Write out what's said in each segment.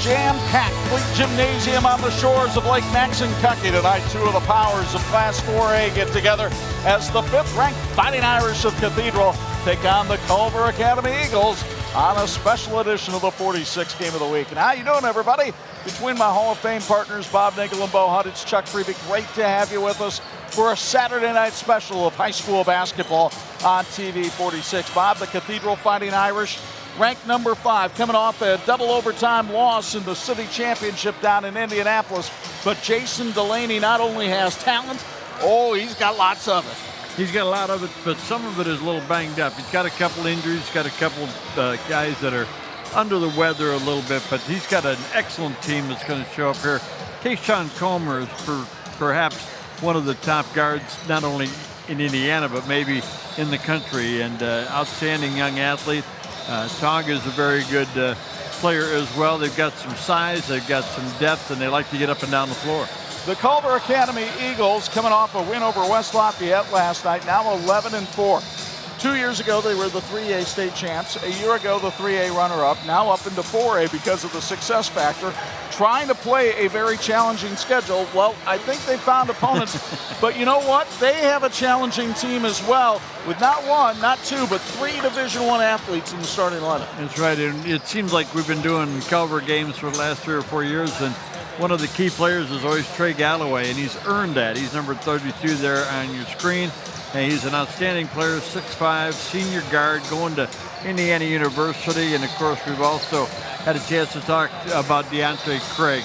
jam-packed Fleet Gymnasium on the shores of Lake Maxinkuckee tonight. Two of the powers of Class 4A get together as the 5th-ranked Fighting Irish of Cathedral take on the Culver Academy Eagles on a special edition of the 46th Game of the Week. And how you doing, everybody? Between my Hall of Fame partners, Bob Nagel and Bo Hunt, it's Chuck Freebeck. Great to have you with us for a Saturday night special of high school basketball on TV 46. Bob, the Cathedral Fighting Irish, ranked number 5, coming off a double overtime loss in the city championship down in Indianapolis. But Jason Delaney not only has talent, he's got lots of it. He's got a lot of it, but some of it is a little banged up. He's got a couple injuries, he's got a couple guys that are under the weather a little bit, but he's got an excellent team that's going to show up here. Tayshawn Comer is perhaps one of the top guards, not only in Indiana, but maybe in the country, and outstanding young athlete. Tong is a very good player as well. They've got some size, they've got some depth, and they like to get up and down the floor. The Culver Academy Eagles coming off a win over West Lafayette last night, now 11-4. 2 years ago, they were the 3A state champs. A year ago, the 3A runner-up, now up into 4A because of the success factor. Trying to play a very challenging schedule. Well, I think they found opponents, but you know what? They have a challenging team as well, with not one, not two, but 3 Division I athletes in the starting lineup. That's right, and it seems like we've been doing Culver games for the last 3 or 4 years, and one of the key players is always Trey Galloway, and he's earned that. He's number 32 there on your screen, and he's an outstanding player, 6'5", senior guard, going to Indiana University, and of course we've also had a chance to talk about DeAndre Craig.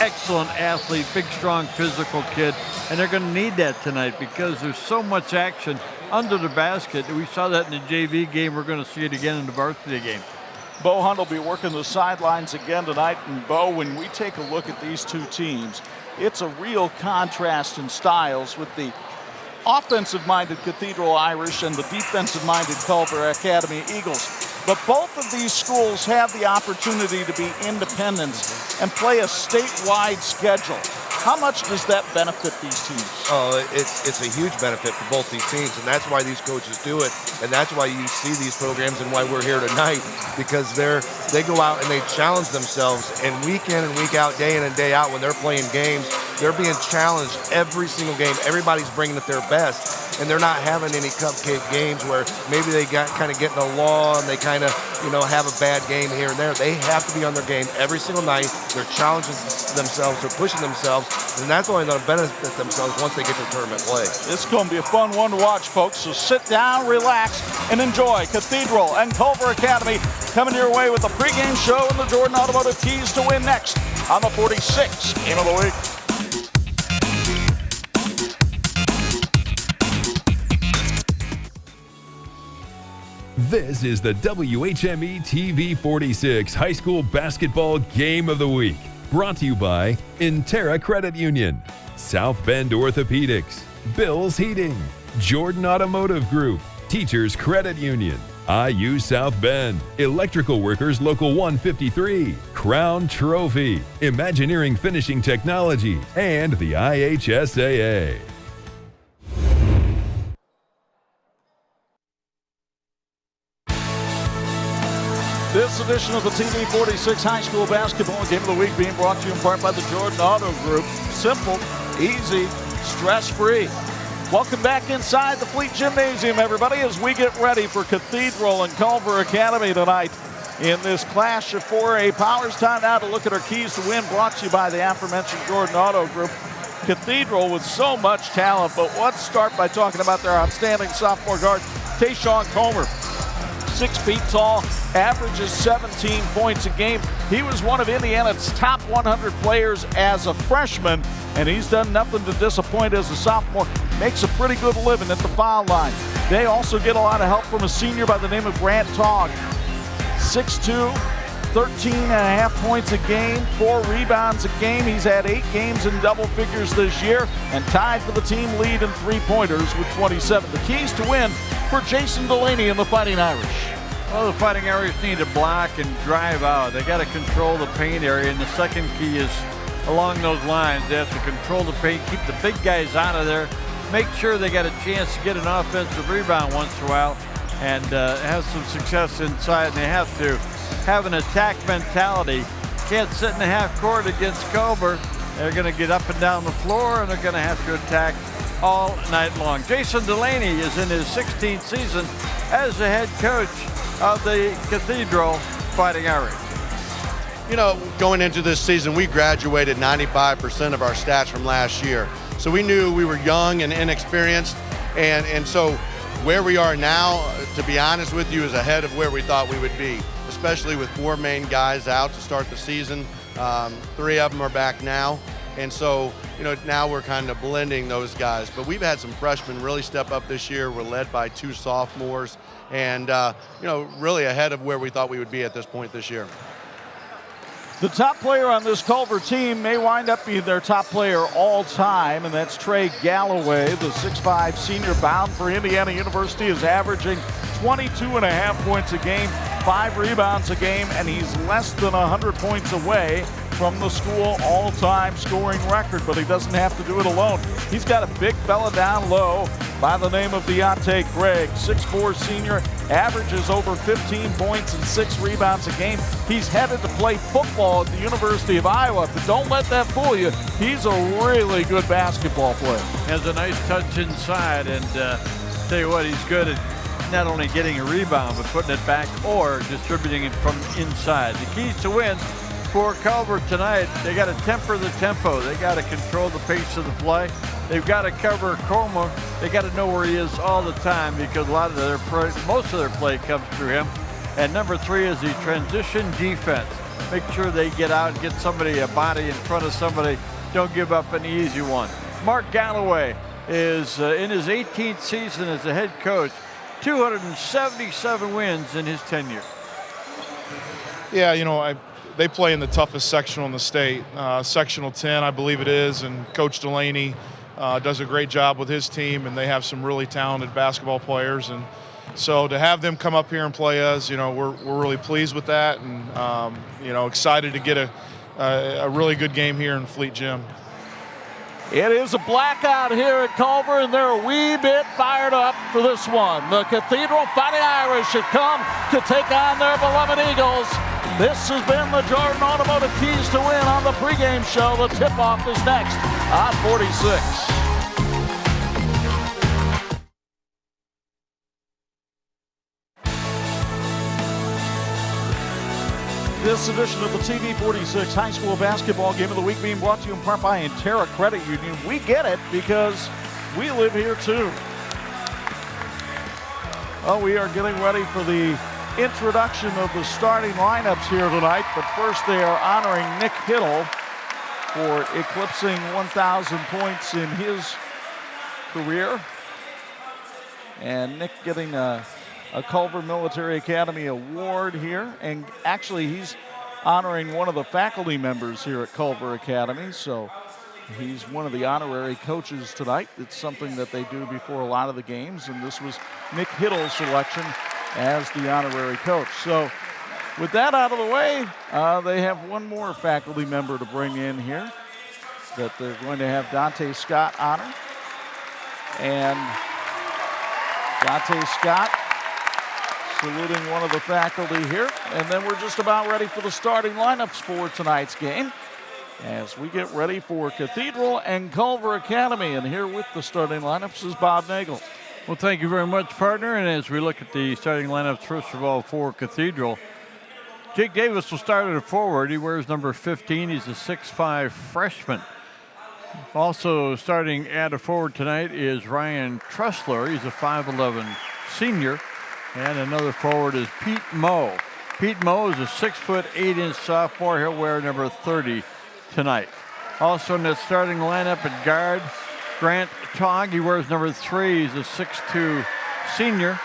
Excellent athlete, big, strong, physical kid, and they're going to need that tonight because there's so much action under the basket. We saw that in the JV game. We're going to see it again in the varsity game. Bo Hunt will be working the sidelines again tonight. And Bo, when we take a look at these two teams, it's a real contrast in styles with the offensive-minded Cathedral Irish and the defensive-minded Culver Academy Eagles. But both of these schools have the opportunity to be independent and play a statewide schedule. How much does that benefit these teams? Oh, it's a huge benefit for both these teams, and that's why these coaches do it, and that's why you see these programs and why we're here tonight, because they go out and they challenge themselves, and week in and week out, day in and day out, when they're playing games, they're being challenged every single game. Everybody's bringing it their best, and they're not having any cupcake games where maybe they kind of get in a law and they kind of have a bad game here and there. They have to be on their game every single night. They're challenging themselves, they're pushing themselves, and that's only going to benefit themselves once they get to tournament play. This is going to be a fun one to watch, folks, so sit down, relax, and enjoy Cathedral and Culver Academy coming your way with the pregame show and the Jordan Automotive Keys to Win next on the 46th Game of the Week. This is the WHME TV 46 High School Basketball Game of the Week. Brought to you by Interra Credit Union, South Bend Orthopedics, Bill's Heating, Jordan Automotive Group, Teachers Credit Union, IU South Bend, Electrical Workers Local 153, Crown Trophy, Imagineering Finishing Technology, and the IHSAA. This edition of the TV 46 High School Basketball Game of the Week being brought to you in part by the Jordan Auto Group. Simple, easy, stress-free. Welcome back inside the Fleet Gymnasium, everybody, as we get ready for Cathedral and Culver Academy tonight in this clash of 4A powers. Time now to look at our keys to win, brought to you by the aforementioned Jordan Auto Group. Cathedral with so much talent, but let's start by talking about their outstanding sophomore guard, Tayshawn Comer. 6 feet tall, averages 17 points a game. He was one of Indiana's top 100 players as a freshman, and he's done nothing to disappoint as a sophomore. Makes a pretty good living at the foul line. They also get a lot of help from a senior by the name of Grant Tong. 6'2", 13.5 points a game, 4 rebounds a game. He's had 8 games in double figures this year and tied for the team lead in 3-pointers with 27. The keys to win for Jason Delaney and the Fighting Irish. Well, the Fighting Irish need to block and drive out. They got to control the paint area, and the second key is along those lines. They have to control the paint, keep the big guys out of there, make sure they got a chance to get an offensive rebound once in a while, and have some success inside. And they have to have an attack mentality can't sit in the half court against Culver. They're going to get up and down the floor, and they're going to have to attack all night long. Jason Delaney is in his 16th season as the head coach of the Cathedral Fighting Irish. You know, going into this season, we graduated 95% of our stats from last year. So we knew we were young and inexperienced, and so where we are now, to be honest with you, is ahead of where we thought we would be, especially with 4 main guys out to start the season. 3 of them are back now. And so, you know, now we're kind of blending those guys. But we've had some freshmen really step up this year. We're led by 2 sophomores and, you know, really ahead of where we thought we would be at this point this year. The top player on this Culver team may wind up being their top player all time, and that's Trey Galloway, the 6'5" senior bound for Indiana University, is averaging 22.5 points a game, 5 rebounds a game, and he's less than 100 points away from the school all-time scoring record, but he doesn't have to do it alone. He's got a big fella down low by the name of Deontay Craig, 6'4" senior, averages over 15 points and 6 rebounds a game. He's headed to play football at the University of Iowa, but don't let that fool you. He's a really good basketball player. Has a nice touch inside, and tell you what, he's good at not only getting a rebound, but putting it back or distributing it from inside. The keys to win for Culver tonight, they got to temper the tempo. They got to control the pace of the play. They've got to cover Comer. They got to know where he is all the time because most of their play comes through him. And number 3 is the transition defense. Make sure they get out and get somebody, a body in front of somebody. Don't give up an easy one. Mark Galloway is in his 18th season as a head coach, 277 wins in his tenure. Yeah, you know, they play in the toughest sectional in the state, sectional 10, I believe it is, and Coach Delaney does a great job with his team, and they have some really talented basketball players. And so to have them come up here and play us, you know, we're really pleased with that, and you know, excited to get a really good game here in Fleet Gym. It is a blackout here at Culver, and they're a wee bit fired up for this one. The Cathedral Fighting Irish have come to take on their beloved Eagles. This has been the Jordan Automotive Keys to Win on the pregame show. The tip-off is next on 46. This edition of the TV 46 High School Basketball Game of the Week being brought to you in part by Intera Credit Union. We get it because we live here too. Well, we are getting ready for the introduction of the starting lineups here tonight, but first they are honoring Nick Hiddle for eclipsing 1,000 points in his career. And Nick getting a Culver Military Academy award here, and actually he's honoring one of the faculty members here at Culver Academy, so he's one of the honorary coaches tonight. It's something that they do before a lot of the games, and this was Nick Hiddle's selection as the honorary coach. So with that out of the way, they have one more faculty member to bring in here that they're going to have Dante Scott honor. And Dante Scott saluting one of the faculty here. And then we're just about ready for the starting lineups for tonight's game as we get ready for Cathedral and Culver Academy. And here with the starting lineups is Bob Nagel. Well, thank you very much, partner. And as we look at the starting lineups, first of all, for Cathedral, Jake Davis will start at a forward. He wears number 15. He's a 6'5" freshman. Also starting at a forward tonight is Ryan Tressler. He's a 5'11" senior. And another forward is Pete Moe. Pete Moe is a 6'8" sophomore. He'll wear number 30 tonight. Also in the starting lineup at guard, Grant Togg. He wears number 3. He's a 6'2" senior.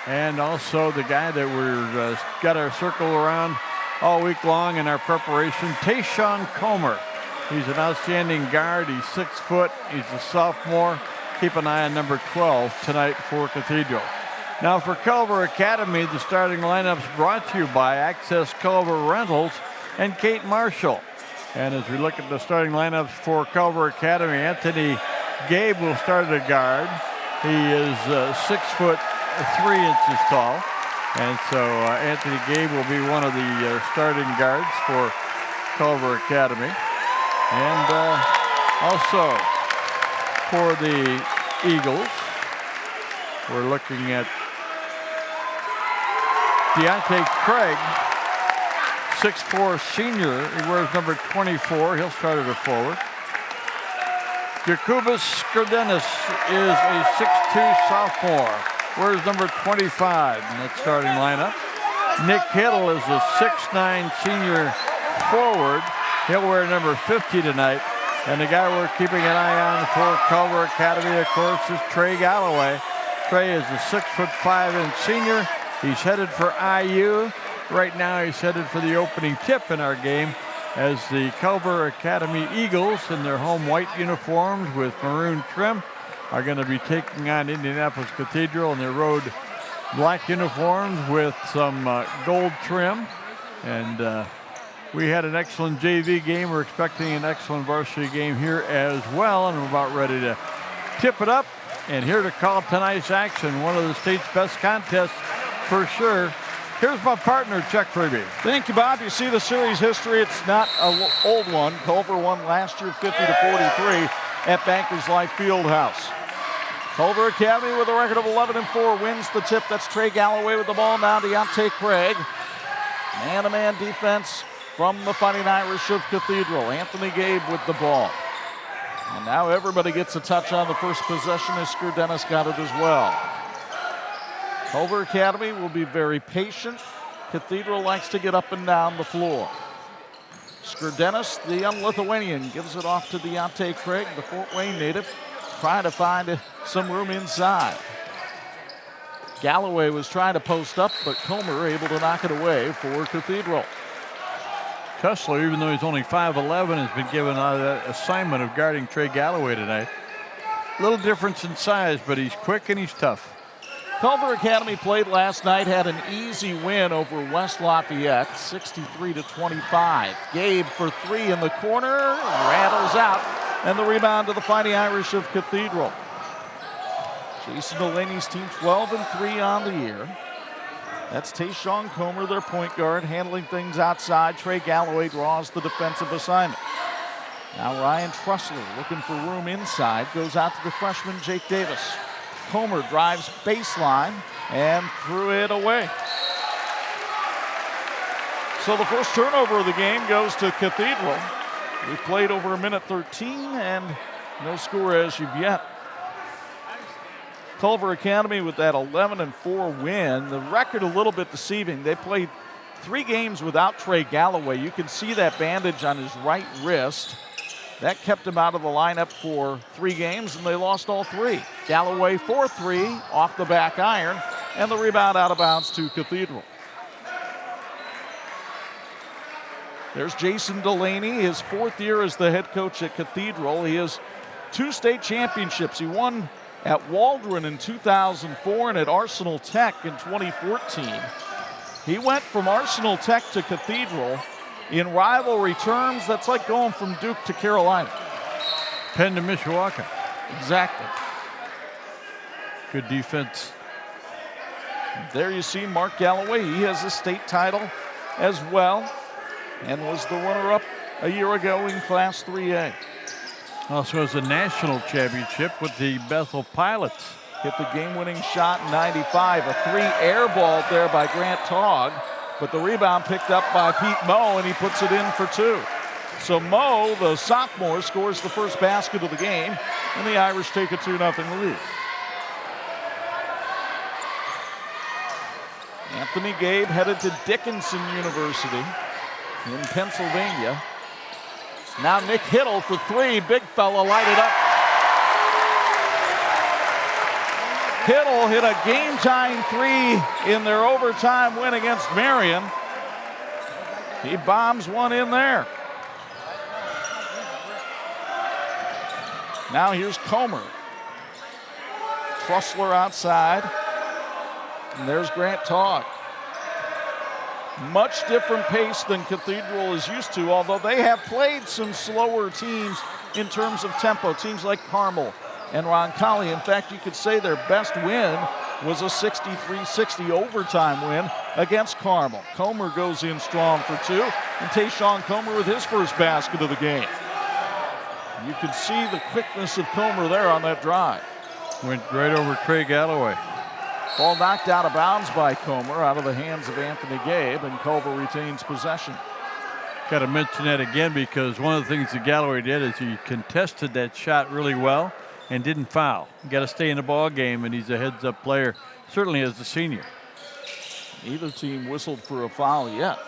And also the guy that we're got our circle around all week long in our preparation, Tayshawn Comer. He's an outstanding guard. He's 6 foot. He's a sophomore. Keep an eye on number 12 tonight for Cathedral. Now for Culver Academy, the starting lineups brought to you by Access Culver Rentals and Kate Marshall. And as we look at the starting lineups for Culver Academy, Anthony Gabe will start at guard. He is 6'3" tall. And so Anthony Gabe will be one of the starting guards for Culver Academy. And also for the Eagles, we're looking at Deontay Craig, 6'4" senior. He wears number 24. He'll start at a forward. Jacobus Skurdenis is a 6'2" sophomore. Wears number 25 in that starting lineup. Nick Hittle is a 6'9" senior forward. He'll wear number 50 tonight. And the guy we're keeping an eye on for Culver Academy, of course, is Trey Galloway. Trey is a 6'5" senior. He's headed for IU. Right now he's headed for the opening tip in our game as the Culver Academy Eagles in their home white uniforms with maroon trim are going to be taking on Indianapolis Cathedral in their road black uniforms with some gold trim. And we had an excellent JV game. We're expecting an excellent varsity game here as well, and we're about ready to tip it up. And here to call tonight's action, one of the state's best contests for sure. Here's my partner, Chuck Pregame. Thank you, Bob. You see the series history. It's not an old one. Culver won last year 50-43 at Bankers Life Fieldhouse. Culver Academy with a record of 11-4 wins the tip. That's Trey Galloway with the ball. Now Deontay Craig. Man-to-man defense from the Fighting Irish of Cathedral. Anthony Gabe with the ball. And now everybody gets a touch on the first possession as Skurdenis got it as well. Culver Academy will be very patient. Cathedral likes to get up and down the floor. Skurdenis, the young Lithuanian, gives it off to Deontay Craig, the Fort Wayne native, trying to find some room inside. Galloway was trying to post up, but Comer able to knock it away for Cathedral. Tussler, even though he's only 5'11", has been given that assignment of guarding Trey Galloway tonight. Little difference in size, but he's quick and he's tough. Culver Academy played last night, had an easy win over West Lafayette, 63-25. Gabe for three in the corner, rattles out, and the rebound to the Fighting Irish of Cathedral. Jason Delaney's team 12-3 on the year. That's Tayshawn Comer, their point guard, handling things outside. Trey Galloway draws the defensive assignment. Now Ryan Trussler looking for room inside, goes out to the freshman Jake Davis. Comer drives baseline and threw it away. So the first turnover of the game goes to Cathedral. We've played over a minute 13 and no score as of yet. Culver Academy with that 11-4 win. The record a little bit deceiving. They played 3 games without Trey Galloway. You can see that bandage on his right wrist. That kept him out of the lineup for 3 games, and they lost all 3. Galloway for 3 off the back iron, and the rebound out of bounds to Cathedral. There's Jason Delaney, his 4th year as the head coach at Cathedral. He has 2 state championships. He won at Waldron in 2004 and at Arsenal Tech in 2014. He went from Arsenal Tech to Cathedral. In rivalry terms, that's like going from Duke to Carolina. Penn to Mishawaka. Exactly. Good defense. There you see Mark Galloway. He has a state title as well and was the runner-up a year ago in Class 3A. Also has a national championship with the Bethel Pilots. Hit the game-winning shot in 95. A 3 air ball there by Grant Togg. But the rebound picked up by Pete Moe, and he puts it in for 2. So Moe, the sophomore, scores the first basket of the game, and the Irish take a 2-0 lead. Anthony Gabe headed to Dickinson University in Pennsylvania. Now Nick Hittle for 3. Big fella lighted up. Hittle hit a game-tying 3 in their overtime win against Marion. He bombs one in there. Now here's Comer. Trussler outside. And there's Grant Togg. Much different pace than Cathedral is used to, although they have played some slower teams in terms of tempo. Teams like Carmel and Roncalli. In fact, you could say their best win was a 63-60 overtime win against Carmel. Comer goes in strong for 2. And Tayshawn Comer with his first basket of the game. You can see the quickness of Comer there on that drive. Went right over Trey Galloway. Ball knocked out of bounds by Comer, out of the hands of Anthony Gabe, and Culver retains possession. Got to mention that again because one of the things that Galloway did is he contested that shot really well and didn't foul. You got to stay in the ball game, and he's a heads-up player, certainly as a senior. Neither team whistled for a foul yet.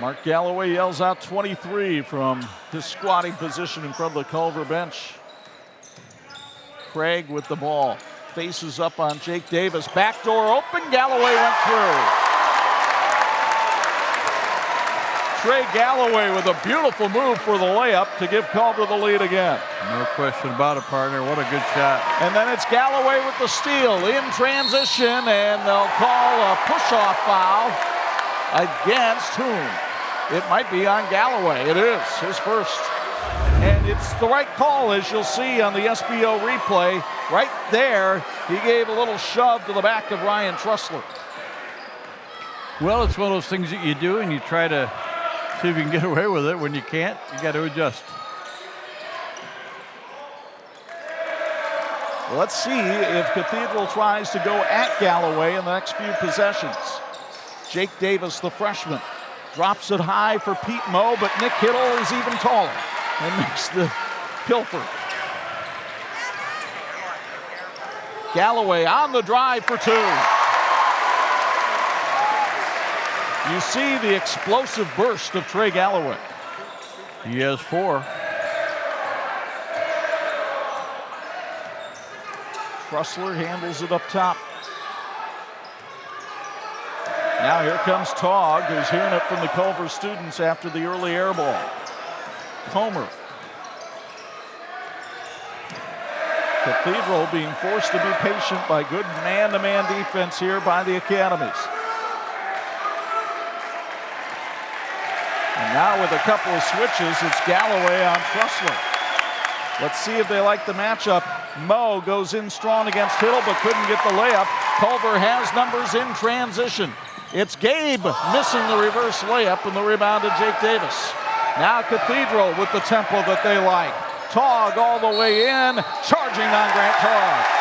Mark Galloway yells out 23 from his squatting position in front of the Culver bench. Craig with the ball, faces up on Jake Davis. Back door open, Galloway went through. Trey Galloway with a beautiful move for the layup to give Culver the lead again. No question about it, partner. What a good shot. And then it's Galloway with the steal in transition, and they'll call a push-off foul against whom? It might be on Galloway. It is his first. And it's the right call, as you'll see on the SBO replay. Right there, he gave a little shove to the back of Ryan Trussler. Well, it's one of those things that you do, and you try to see if you can get away with it. When you can't, you got to adjust. Let's see if Cathedral tries to go at Galloway in the next few possessions. Jake Davis, the freshman, drops it high for Pete Moe, but Nick Hittle is even taller and makes the pilfer. Galloway on the drive for two. You see the explosive burst of Trey Galloway. He has 4. Trussler handles it up top. Now here comes Togg, who's hearing it from the Culver students after the early air ball. Comer. Cathedral being forced to be patient by good man-to-man defense here by the academies. And now with a couple of switches, it's Galloway on Trussler. Let's see if they like the matchup. Moe goes in strong against Hittle, but couldn't get the layup. Culver has numbers in transition. It's Gabe missing the reverse layup, and the rebound to Jake Davis. Now Cathedral with the tempo that they like. Togg all the way in, charging on Grant Togg.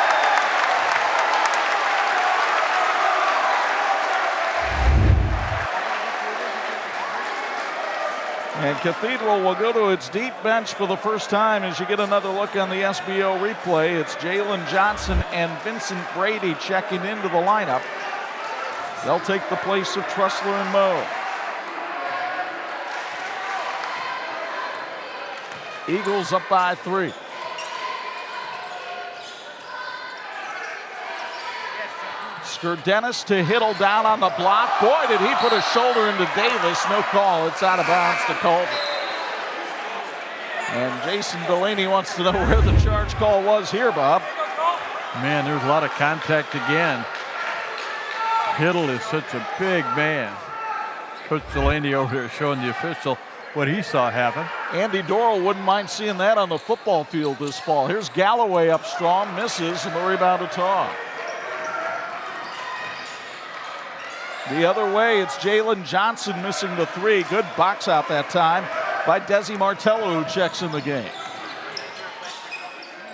And Cathedral will go to its deep bench for the first time as you get another look on the SBO replay. It's Jalen Johnson and Vincent Brady checking into the lineup. They'll take the place of Trussler and Moe. Eagles up by 3. Skurdenis to Hittle down on the block. Boy, did he put a shoulder into Davis. No call. It's out of bounds to Culver. And Jason Delaney wants to know where the charge call was here, Bob. Man, there's a lot of contact again. Hittle is such a big man. Coach Delaney over there showing the official what he saw happen. Andy Dorrell wouldn't mind seeing that on the football field this fall. Here's Galloway up strong, misses, and the rebound to Togg. The other way, it's Jalen Johnson missing the 3. Good box out that time by Desi Martello, who checks in the game.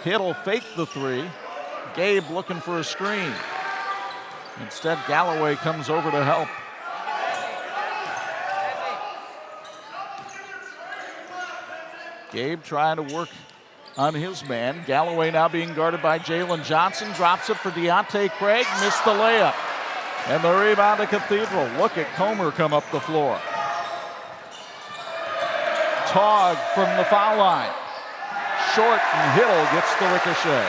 Hittle faked the 3. Gabe looking for a screen. Instead, Galloway comes over to help. Gabe trying to work on his man. Galloway now being guarded by Jalen Johnson. Drops it for Deontay Craig. Missed the layup. And the rebound to Cathedral. Look at Comer come up the floor. Togg from the foul line. Short, and Hittle gets the ricochet.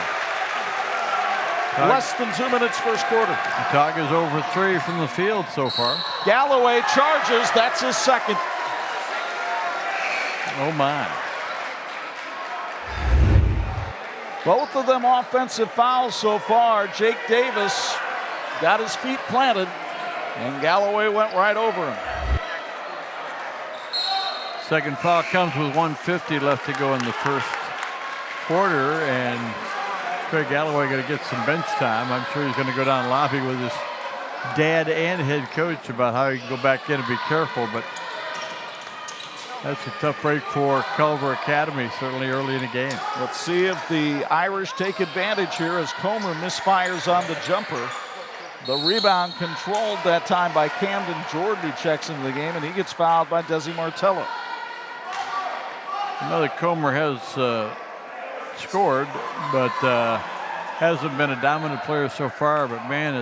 Less than 2 minutes first quarter. Togg is over 3 from the field so far. Galloway charges. That's his second. Oh, my. Both of them offensive fouls so far. Jake Davis got his feet planted, and Galloway went right over him. Second foul comes with 1:50 left to go in the first quarter, and Craig Galloway going to get some bench time. I'm sure he's going to go down lobby with his dad and head coach about how he can go back in and be careful, but that's a tough break for Culver Academy, certainly early in the game. Let's see if the Irish take advantage here as Comer misfires on the jumper. The rebound controlled that time by Camden Jordan, who checks into the game, and he gets fouled by Desi Martello. Another Comer has scored, but hasn't been a dominant player so far. But man,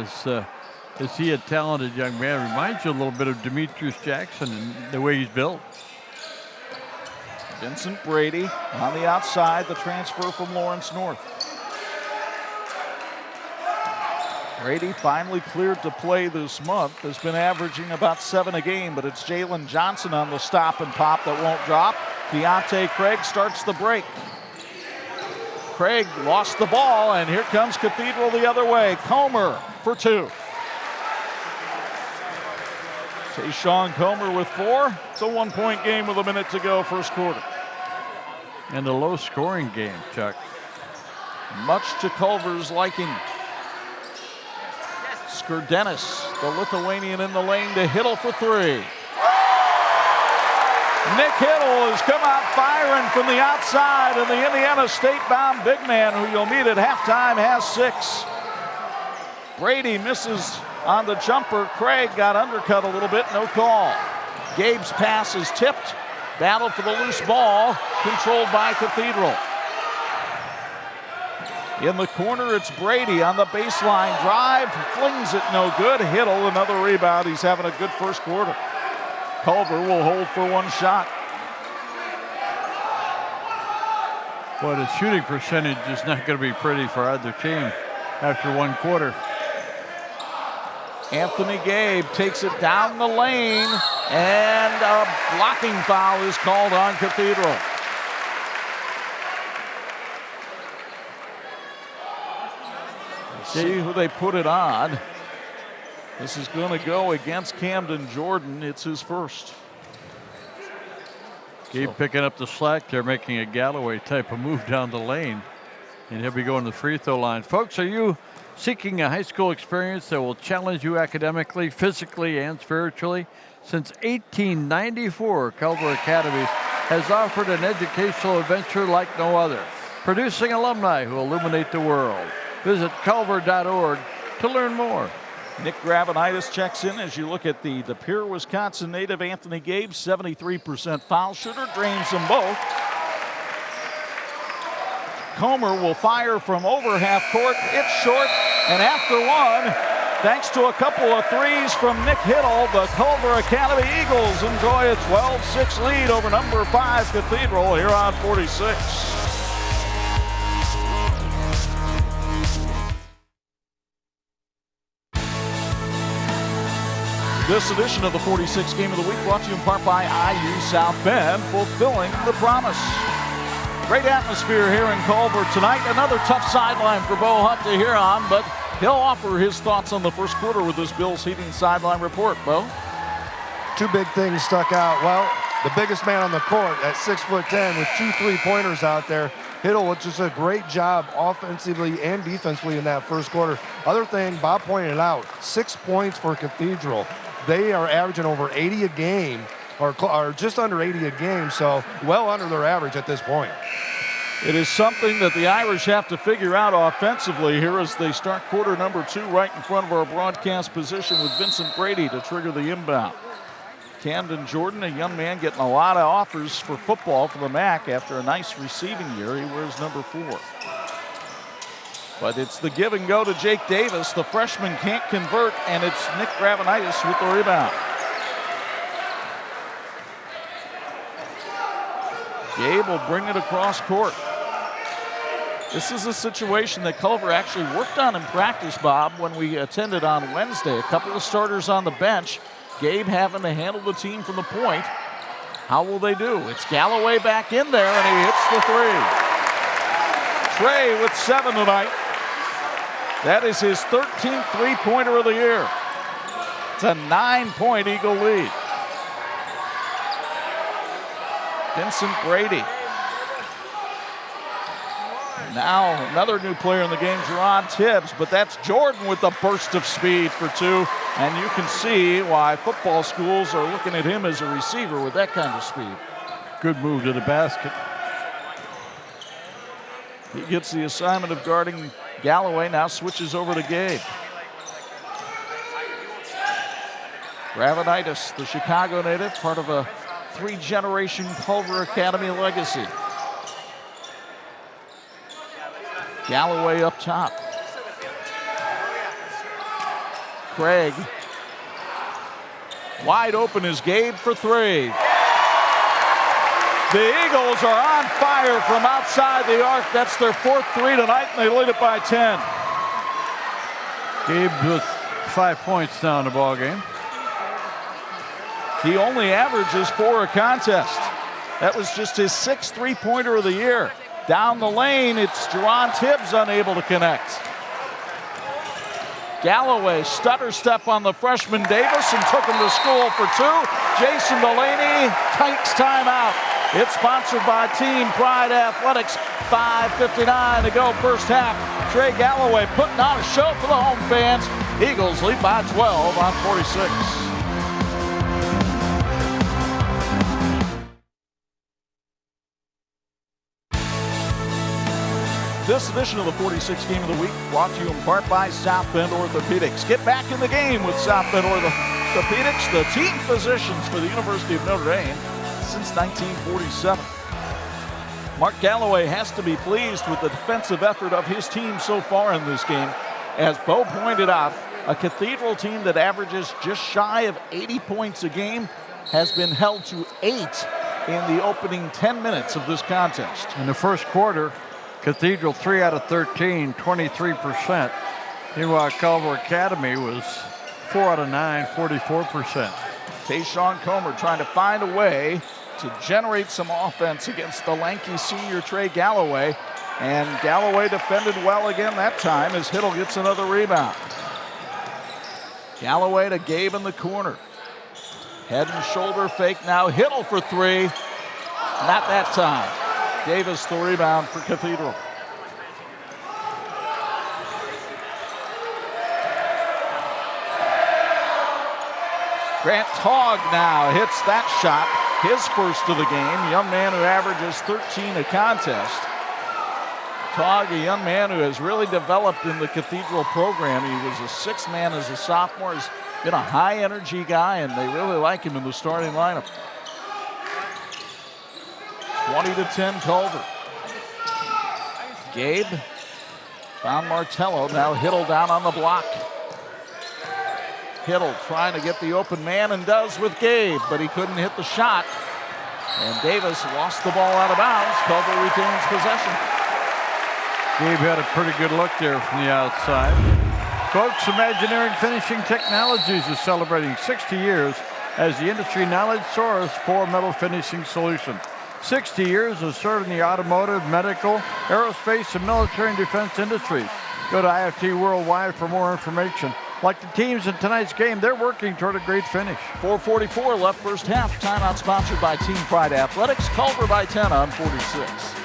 is he a talented young man? Reminds you a little bit of Demetrius Jackson in the way he's built. Vincent Brady on the outside, the transfer from Lawrence North. Brady finally cleared to play this month. Has been averaging about 7 a game, but it's Jalen Johnson on the stop and pop that won't drop. Deontay Craig starts the break. Craig lost the ball, and here comes Cathedral the other way. Comer for 2. Tayshawn Comer with 4. It's a 1-point game with a minute to go, first quarter. And a low-scoring game, Chuck. Much to Culver's liking. Skurdenis, the Lithuanian in the lane to Hiddle for 3. Nick Hiddle has come out firing from the outside, and the Indiana State-bound big man, who you'll meet at halftime, has 6. Brady misses on the jumper. Craig got undercut a little bit, no call. Gabe's pass is tipped. Battle for the loose ball, controlled by Cathedral. In the corner, it's Brady on the baseline drive. Flings it no good. Hiddle, another rebound. He's having a good first quarter. Culver will hold for 1 shot. But his shooting percentage is not going to be pretty for either team after 1 quarter. Anthony Gabe takes it down the lane, and a blocking foul is called on Cathedral. See who they put it on. This is going to go against Camden Jordan. It's his first. Gabe picking up the slack there, making a Galloway type of move down the lane. And he'll be going to the free throw line. Folks, are you seeking a high school experience that will challenge you academically, physically, and spiritually? Since 1894, Culver Academy has offered an educational adventure like no other, producing alumni who illuminate the world. Visit culver.org to learn more. Nick Gravenitis checks in as you look at the De Pere, Wisconsin native Anthony Gabe, 73% foul shooter, drains them both. Comer will fire from over half court. It's short, and after 1, thanks to a couple of threes from Nick Hiddle, the Culver Academy Eagles enjoy a 12-6 lead over number 5 Cathedral here on 46. This edition of the 46 Game of the Week brought to you in part by IU South Bend, fulfilling the promise. Great atmosphere here in Culver tonight. Another tough sideline for Bo Hunt to hear on, but he'll offer his thoughts on the first quarter with this Bills Heating sideline report. Bo? 2 big things stuck out. Well, the biggest man on the court at 6'10" with 2 3-pointers out there. Hiddle, which is a great job offensively and defensively in that first quarter. Other thing, Bob pointed out, 6 points for Cathedral. They are averaging over 80 a game, or just under 80 a game, so well under their average at this point. It is something that the Irish have to figure out offensively here as they start quarter number 2 right in front of our broadcast position with Vincent Brady to trigger the inbound. Camden Jordan, a young man getting a lot of offers for football for the MAC after a nice receiving year. He wears number 4. But it's the give and go to Jake Davis. The freshman can't convert, and it's Nick Gravenitis with the rebound. Gabe will bring it across court. This is a situation that Culver actually worked on in practice, Bob, when we attended on Wednesday. A couple of starters on the bench. Gabe having to handle the team from the point. How will they do? It's Galloway back in there, and he hits the 3. Trey with 7 tonight. That is his 13th three-pointer of the year. It's a 9-point Eagle lead. Vincent Brady. Now another new player in the game, Jerron Tibbs, but that's Jordan with the burst of speed for 2. And you can see why football schools are looking at him as a receiver with that kind of speed. Good move to the basket. He gets the assignment of guarding Galloway, now switches over to Gabe. Gravenitis, the Chicago native, part of a 3-generation Culver Academy legacy. Galloway up top. Craig. Wide open is Gabe for 3. The Eagles are on fire from outside the arc. That's their 4th 3 tonight, and they lead it by 10. Gabe with 5 points now in the ball game. He only averages 4 a contest. That was just his 6th 3-pointer of the year. Down the lane, it's Jerron Tibbs unable to connect. Galloway stutter step on the freshman Davis and took him to school for 2. Jason Delaney takes timeout. It's sponsored by Team Pride Athletics. 5:59 to go first half. Trey Galloway putting on a show for the home fans. Eagles lead by 12 on 46. This edition of the 46 Game of the Week brought to you in part by South Bend Orthopedics. Get back in the game with South Bend Orthopedics, the team physicians for the University of Notre Dame since 1947. Mark Galloway has to be pleased with the defensive effort of his team so far in this game. As Bo pointed out, a Cathedral team that averages just shy of 80 points a game has been held to 8 in the opening 10 minutes of this contest. In the first quarter, Cathedral 3 out of 13, 23%. Meanwhile, Culver Academy was 4 out of 9, 44%. Tayshawn Comer trying to find a way to generate some offense against the lanky senior Trey Galloway. And Galloway defended well again that time as Hiddle gets another rebound. Galloway to Gabe in the corner. Head and shoulder fake now. Hiddle for 3. Not that time. Davis the rebound for Cathedral. Grant Togg now hits that shot, his first of the game. Young man who averages 13 a contest. Togg, a young man who has really developed in the Cathedral program. He was a 6th man as a sophomore. He's been a high energy guy, and they really like him in the starting lineup. 20-10 Culver. Gabe found Martello. Now Hiddle down on the block. Hiddle trying to get the open man and does with Gabe, but he couldn't hit the shot. And Davis lost the ball out of bounds. Culver retains possession. Gabe had a pretty good look there from the outside. Folks, Imagineering Finishing Technologies is celebrating 60 years as the industry knowledge source for metal finishing solutions. 60 years of serving the automotive, medical, aerospace, and military and defense industries. Go to IFT Worldwide for more information. Like the teams in tonight's game, they're working toward a great finish. 4:44 left first half. Timeout sponsored by Team Pride Athletics. Culver by 10 on 46.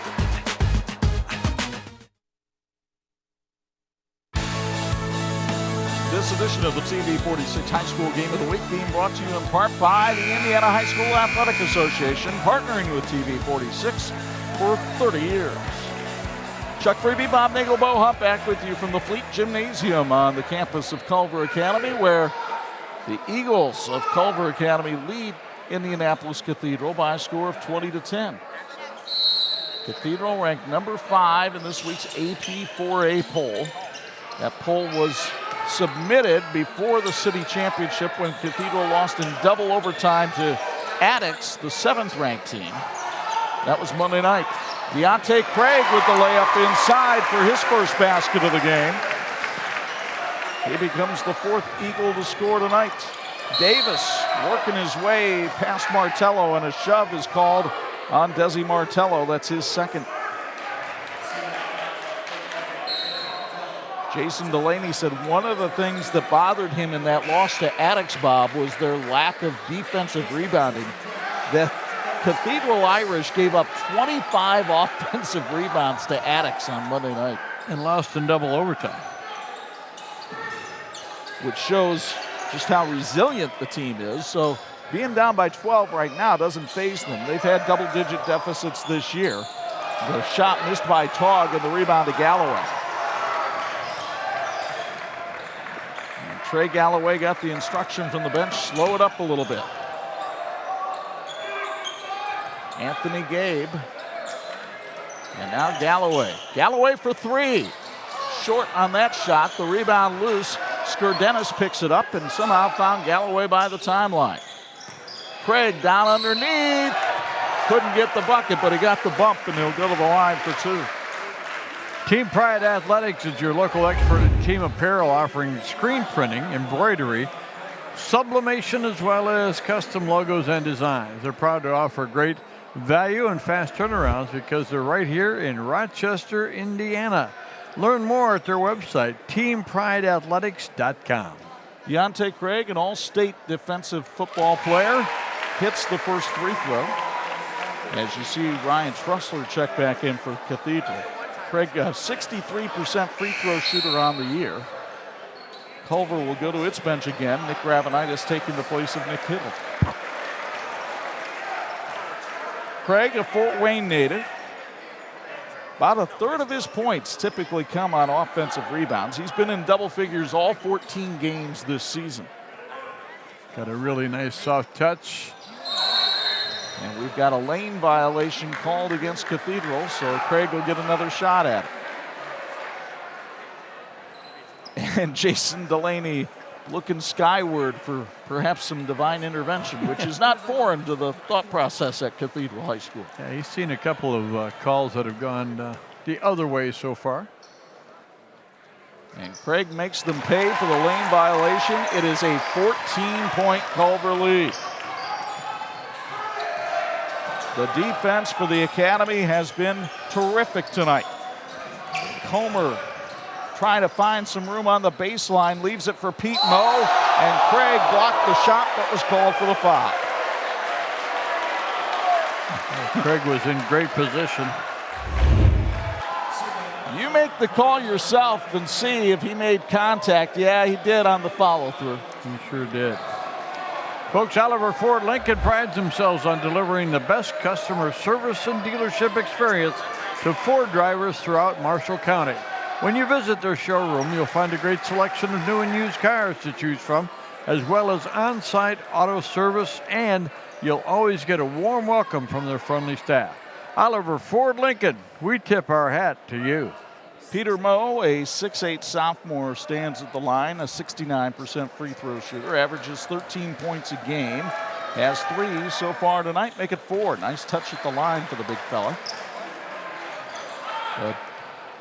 This edition of the TV 46 High School Game of the Week being brought to you in part by the Indiana High School Athletic Association, partnering with TV 46 for 30 years. Chuck Freeby, Bob Nagel, Bo Hunt back with you from the Fleet Gymnasium on the campus of Culver Academy, where the Eagles of Culver Academy lead Indianapolis Cathedral by a score of 20-10. Cathedral ranked number 5 in this week's AP 4A poll. That poll was submitted before the city championship when Cathedral lost in double overtime to Addicts, the 7th-ranked team. That was Monday night. Deontay Craig with the layup inside for his first basket of the game. He becomes the 4th Eagle to score tonight. Davis working his way past Martello, and a shove is called on Desi Martello. That's his 2nd. Jason Delaney said one of the things that bothered him in that loss to Addicts, Bob, was their lack of defensive rebounding. That Cathedral Irish gave up 25 offensive rebounds to Addicks on Monday night. And lost in double overtime. Which shows just how resilient the team is. So being down by 12 right now doesn't faze them. They've had double-digit deficits this year. The shot missed by Togg and the rebound to Galloway. And Trey Galloway got the instruction from the bench, slow it up a little bit. Anthony Gabe. And now Galloway. Galloway for three. Short on that shot. The rebound loose. Skurdenis picks it up and somehow found Galloway by the timeline. Craig down underneath. Couldn't get the bucket, but he got the bump, and he'll go to the line for two. Team Pride Athletics is your local expert in team apparel, offering screen printing, embroidery, sublimation, as well as custom logos and designs. They're proud to offer great value and fast turnarounds because they're right here in Rochester, Indiana. Learn more at their website, teamprideathletics.com. Deontay Craig, an all-state defensive football player, hits the first free throw. As you see Ryan Trussler check back in for Cathedral. Craig, 63% free throw shooter on the year. Culver will go to its bench again. Nick Gravenitis taking the place of Nick Hittle. Craig, a Fort Wayne native. About a third of his points typically come on offensive rebounds. He's been in double figures all 14 games this season. Got a really nice soft touch. And we've got a lane violation called against Cathedral, so Craig will get another shot at it. And Jason Delaney looking skyward for perhaps some divine intervention, which is not foreign to the thought process at Cathedral High School. Yeah, he's seen a couple of calls that have gone the other way so far. And Craig makes them pay for the lane violation. It is a 14-point Culver lead. The defense for the Academy has been terrific tonight. Comer trying to find some room on the baseline, leaves it for Pete Moe, and Craig blocked the shot but was called for the foul. Craig was in great position. You make the call yourself and see if he made contact. Yeah, he did on the follow-through. He sure did. Folks, Oliver Ford Lincoln prides themselves on delivering the best customer service and dealership experience to Ford drivers throughout Marshall County. When you visit their showroom, you'll find a great selection of new and used cars to choose from, as well as on-site auto service, and you'll always get a warm welcome from their friendly staff. Oliver Ford Lincoln, we tip our hat to you. Peter Moe, a 6'8 sophomore, stands at the line, a 69% free throw shooter, averages 13 points a game, has 3 so far tonight, make it 4. Nice touch at the line for the big fella.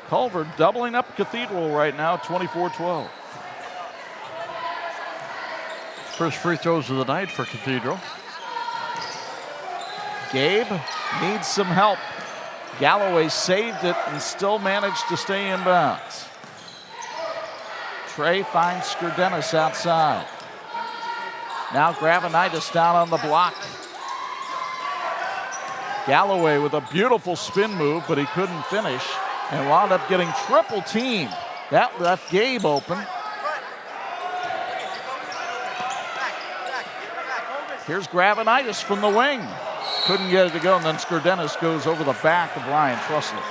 Culver doubling up Cathedral right now, 24-12. First free throws of the night for Cathedral. Gabe needs some help. Galloway saved it and still managed to stay in bounds. Trey finds Skurdenis outside. Now Gravenitis down on the block. Galloway with a beautiful spin move, but he couldn't finish and wound up getting triple teamed. That left Gabe open. Here's Gravenitis from the wing. Couldn't get it to go, and then Skurdenis goes over the back of Ryan Trussler.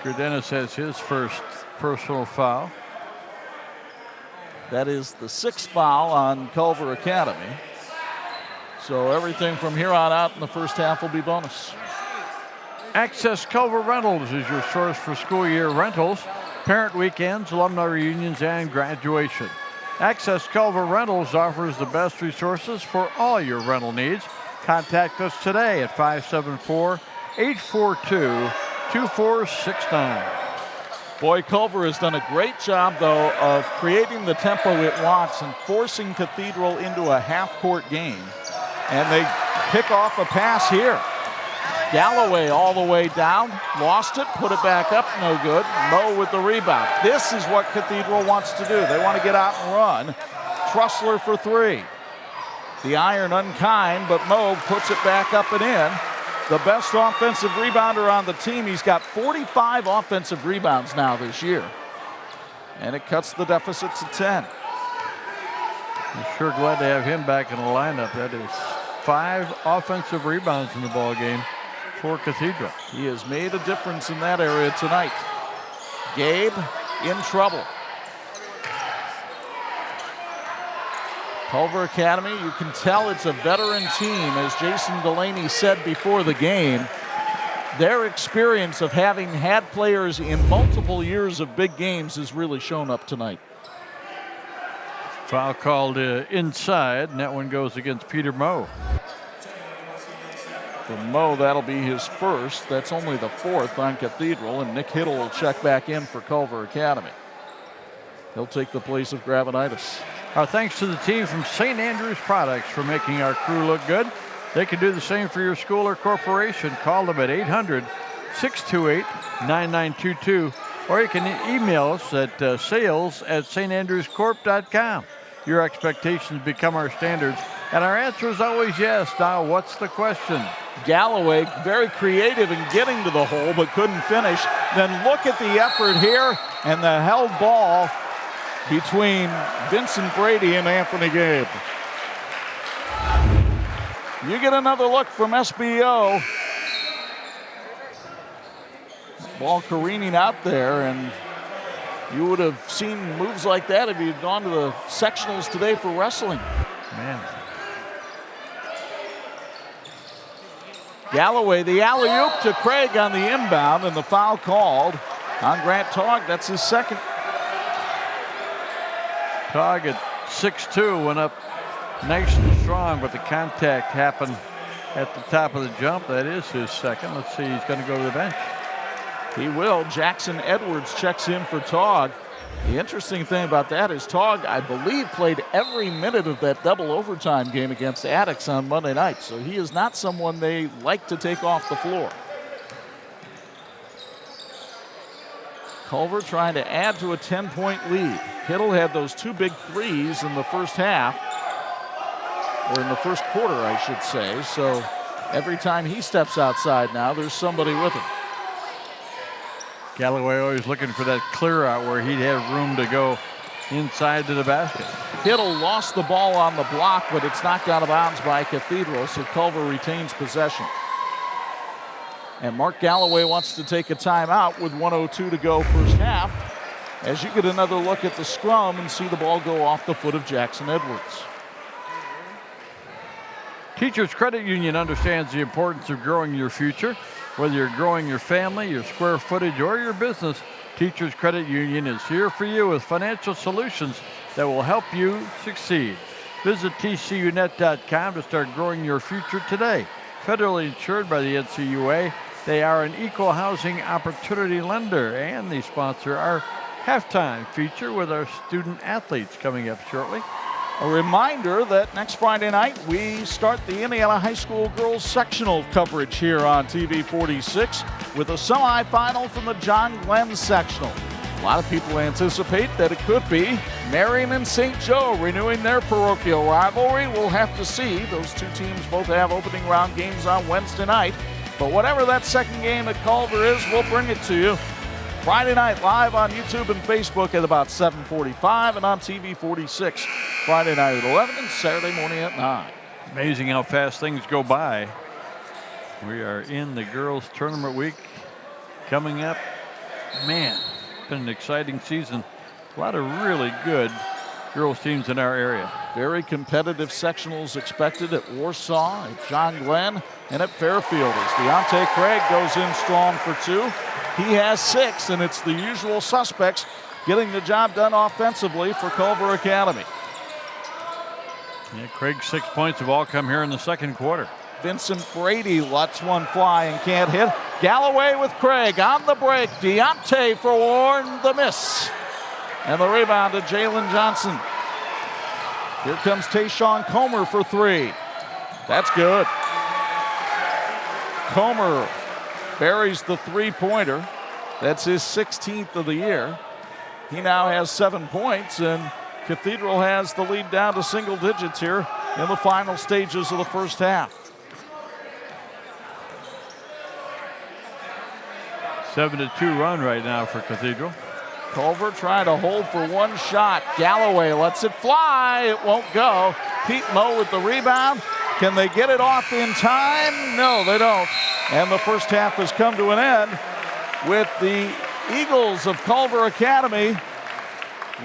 Skurdenis has his first personal foul. That is the 6th foul on Culver Academy. So everything from here on out in the first half will be bonus. Access Culver Rentals is your source for school year rentals, parent weekends, alumni reunions, and graduation. Access Culver Rentals offers the best resources for all your rental needs. Contact us today at 574-842-2469. Boy, Culver has done a great job, though, of creating the tempo it wants and forcing Cathedral into a half-court game. And they pick off a pass here. Galloway all the way down, lost it, put it back up, no good. Moe with the rebound. This is what Cathedral wants to do. They want to get out and run. Trussler for 3. The iron unkind, but Mo puts it back up and in. The best offensive rebounder on the team. He's got 45 offensive rebounds now this year. And it cuts the deficit to 10. I'm sure glad to have him back in the lineup. That is 5 offensive rebounds in the ball game for Cathedral. He has made a difference in that area tonight. Gabe in trouble. Culver Academy, you can tell it's a veteran team. As Jason Delaney said before the game, their experience of having had players in multiple years of big games has really shown up tonight. Foul called inside, and that one goes against Peter Moe. For Moe, that'll be his first. That's only the 4th on Cathedral, and Nick Hiddle will check back in for Culver Academy. He'll take the place of Gravenitis. Our thanks to the team from St. Andrews Products for making our crew look good. They can do the same for your school or corporation. Call them at 800-628-9922, or you can email us at sales@standrewscorp.com. Your expectations become our standards, and our answer is always yes. Now, what's the question? Galloway, very creative in getting to the hole, but couldn't finish. Then look at the effort here, and the held ball between Vincent Brady and Anthony Gabe. You get another look from SBO. Ball careening out there, and you would have seen moves like that if you'd gone to the sectionals today for wrestling. Man. Galloway, the alley-oop to Craig on the inbound, and the foul called on Grant Togg. That's his second. Togg at 6'2", went up nice and strong, but the contact happened at the top of the jump. That is his second. Let's see, he's going to go to the bench. He will. Jackson Edwards checks in for Togg. The interesting thing about that is Togg, I believe, played every minute of that double overtime game against Attucks on Monday night, so he is not someone they like to take off the floor. Culver trying to add to a 10-point lead. Hiddle had those 2 big threes in the first half, or in the first quarter, I should say. So every time he steps outside now, there's somebody with him. Galloway always looking for that clear out where he'd have room to go inside to the basket. Hiddle lost the ball on the block, but it's knocked out of bounds by Cathedral, so Culver retains possession. And Mark Galloway wants to take a timeout with 1:02 to go first half, as you get another look at the scrum and see the ball go off the foot of Jackson Edwards. Teachers Credit Union understands the importance of growing your future. Whether you're growing your family, your square footage, or your business, Teachers Credit Union is here for you with financial solutions that will help you succeed. Visit tcunet.com to start growing your future today. Federally insured by the NCUA, they are an equal housing opportunity lender, and they sponsor our halftime feature with our student athletes coming up shortly. A reminder that next Friday night we start the Indiana High School girls sectional coverage here on TV 46 with a semifinal from the John Glenn sectional. A lot of people anticipate that it could be Marion and St. Joe renewing their parochial rivalry. We'll have to see. Those 2 teams both have opening round games on Wednesday night. But whatever that second game at Culver is, we'll bring it to you Friday night live on YouTube and Facebook at about 7:45 and on TV 46 Friday night at 11 and Saturday morning at 9. Amazing how fast things go by. We are in the girls tournament week coming up. Man, it's been an exciting season. A lot of really good girls teams in our area. Very competitive sectionals expected at Warsaw, at John Glenn, and at Fairfield as Deontay Craig goes in strong for 2. He has 6, and it's the usual suspects getting the job done offensively for Culver Academy. Yeah, Craig's 6 points have all come here in the second quarter. Vincent Brady lets one fly and can't hit. Galloway with Craig on the break. Deontay for Warren, the miss. And the rebound to Jalen Johnson. Here comes Tayshawn Comer for 3. That's good. Comer buries the 3-pointer. That's his 16th of the year. He now has 7 points, and Cathedral has the lead down to single digits here in the final stages of the first half. 7-2 run right now for Cathedral. Culver trying to hold for one shot. Galloway lets it fly. It won't go. Pete Moe with the rebound. Can they get it off in time? No, they don't. And the first half has come to an end with the Eagles of Culver Academy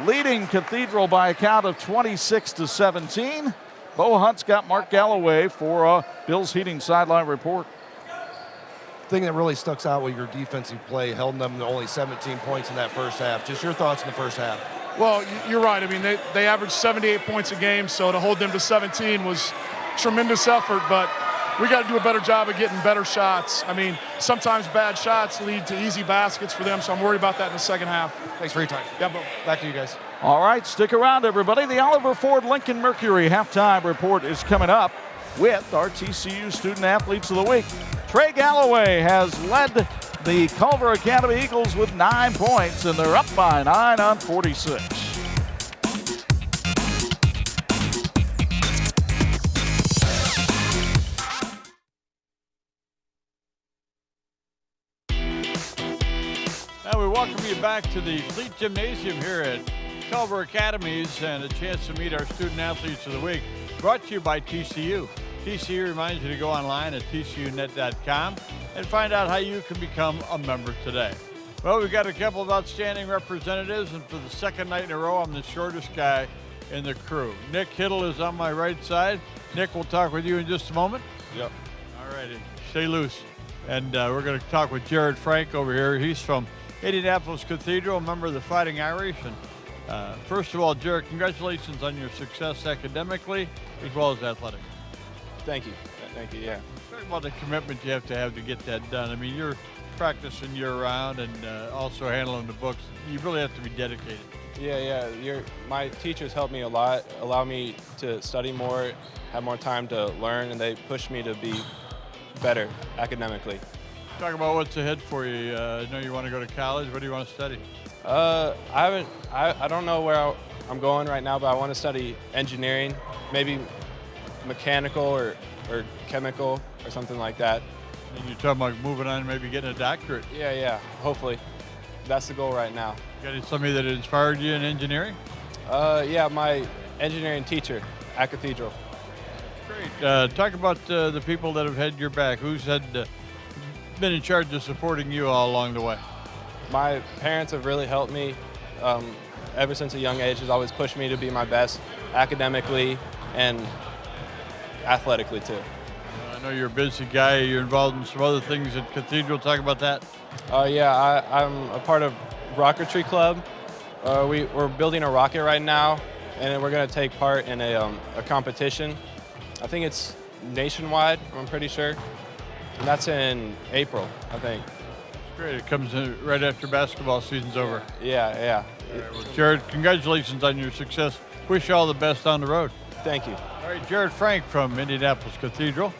leading Cathedral by a count of 26-17. Bo Hunt's got Mark Galloway for Bill's Heating Sideline Report. Thing that really sticks out with your defensive play, held them to only 17 points in that first half. Just your thoughts in the first half. Well, you're right. I mean, they averaged 78 points a game, so to hold them to 17 was tremendous effort, but we got to do a better job of getting better shots. I mean, sometimes bad shots lead to easy baskets for them, so I'm worried about that in the second half. Thanks for your time. Yeah, but Back to you guys. All right, stick around, everybody. The Oliver Ford Lincoln Mercury halftime report is coming up with our TCU Student Athletes of the Week. Trey Galloway has led the Culver Academy Eagles with 9 points, and they're up by 9 on 46. Now we welcome you back to the Fleet Gymnasium here at Culver Academies and a chance to meet our Student Athletes of the Week. Brought to you by TCU. TCU reminds you to go online at tcunet.com and find out how you can become a member today. Well, we've got a couple of outstanding representatives, and for the second night in a row, I'm the shortest guy in the crew. Nick Hittle is on my right side. Nick, we'll talk with you in just a moment. Yep. All righty, stay loose. And we're going to talk with Jared Frank over here. He's from Indianapolis Cathedral, a member of the Fighting Irish. And first of all, Jared, congratulations on your success academically as well as athletic. Thank you. Thank you, yeah. Talk about the commitment you have to get that done. I mean, you're practicing year-round and also handling the books. You really have to be dedicated. Yeah. My teachers helped me a lot, allow me to study more, have more time to learn, and they pushed me to be better academically. Talk about what's ahead for you. I know you want to go to college. What do you want to study? I don't know where I'm going right now, but I want to study engineering, maybe mechanical or chemical or something like that. And you're talking about moving on and maybe getting a doctorate. Yeah, hopefully. That's the goal right now. Got somebody that inspired you in engineering? Yeah, my engineering teacher at Cathedral. Great. Talk about the people that have had your back. Who's been in charge of supporting you all along the way? My parents have really helped me ever since a young age. Has always pushed me to be my best academically and athletically too. I know you're a busy guy. You're involved in some other things at Cathedral. Talk about that. Yeah, I'm a part of Rocketry Club. We're building a rocket right now, and we're going to take part in a competition. I think it's nationwide, I'm pretty sure. And that's in April, I think. Great. It comes in right after basketball season's over. Yeah. Right, well, Jared, congratulations on your success. Wish you all the best on the road. Thank you. All right, Jared Frank from Indianapolis Cathedral,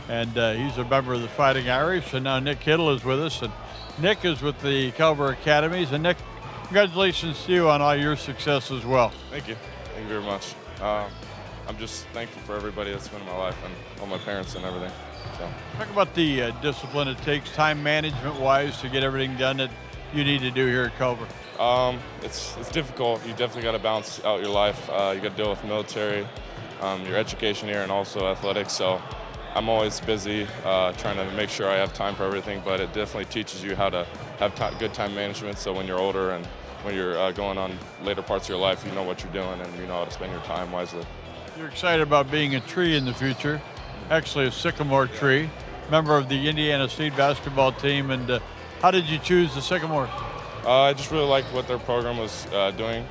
and he's a member of the Fighting Irish, and now Nick Hittle is with us, and Nick is with the Culver Academies, and Nick, congratulations to you on all your success as well. Thank you. Thank you very much. I'm just thankful for everybody that's been in my life and all my parents and everything. So. Talk about the discipline it takes, time management-wise, to get everything done that you need to do here at Culver. It's difficult. You definitely got to balance out your life. You got to deal with military, your education here, and also athletics. So I'm always busy trying to make sure I have time for everything, but it definitely teaches you how to have good time management. So when you're older and when you're going on later parts of your life, you know what you're doing and you know how to spend your time wisely. You're excited about being a tree in the future, actually a sycamore tree, member of the Indiana State basketball team, and how did you choose the sycamore? I just really liked what their program was doing.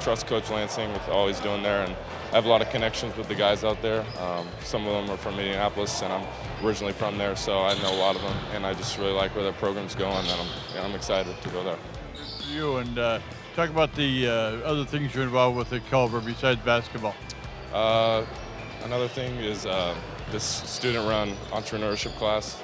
Trust Coach Lansing with all he's doing there, and I have a lot of connections with the guys out there. Some of them are from Indianapolis, and I'm originally from there, so I know a lot of them, and I just really like where their program's going, and I'm excited to go there. Good for you, and talk about the other things you're involved with at Culver besides basketball. Another thing is this student-run entrepreneurship class.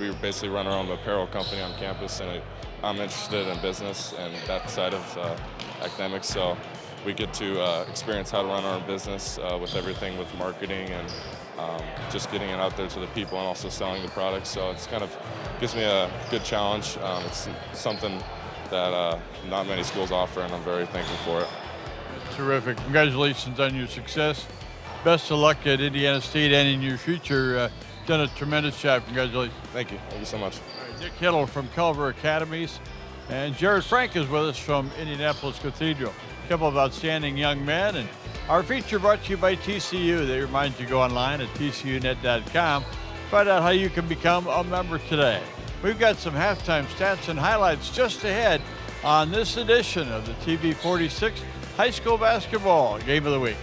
We basically run our own apparel company on campus, and I'm interested in business and that side of academics. So we get to experience how to run our own business with everything with marketing and just getting it out there to the people and also selling the products. So it's kind of gives me a good challenge. It's something that not many schools offer, and I'm very thankful for it. Terrific. Congratulations on your success. Best of luck at Indiana State and in your future. Done a tremendous job. Congratulations. Thank you. Thank you so much. All right, Nick Hittle from Culver Academies. And Jared Frank is with us from Indianapolis Cathedral. A couple of outstanding young men. And our feature brought to you by TCU. They remind you to go online at tcunet.com. Find out how you can become a member today. We've got some halftime stats and highlights just ahead on this edition of the TV 46 High School Basketball Game of the Week.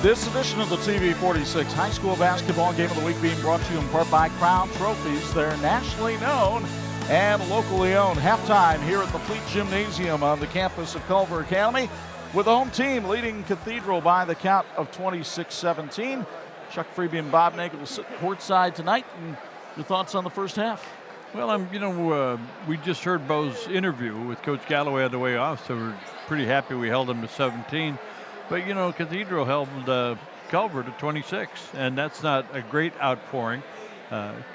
This edition of the TV 46 High School Basketball Game of the Week being brought to you in part by Crown Trophies. They're nationally known and locally owned. Halftime here at the Fleet Gymnasium on the campus of Culver Academy with the home team leading Cathedral by the count of 26-17. Chuck Freeby and Bob Nagel will sit courtside tonight. And your thoughts on the first half? Well, we just heard Bo's interview with Coach Galloway on the way off, so we're pretty happy we held him to 17. But, Cathedral held Culver to 26, and that's not a great outpouring.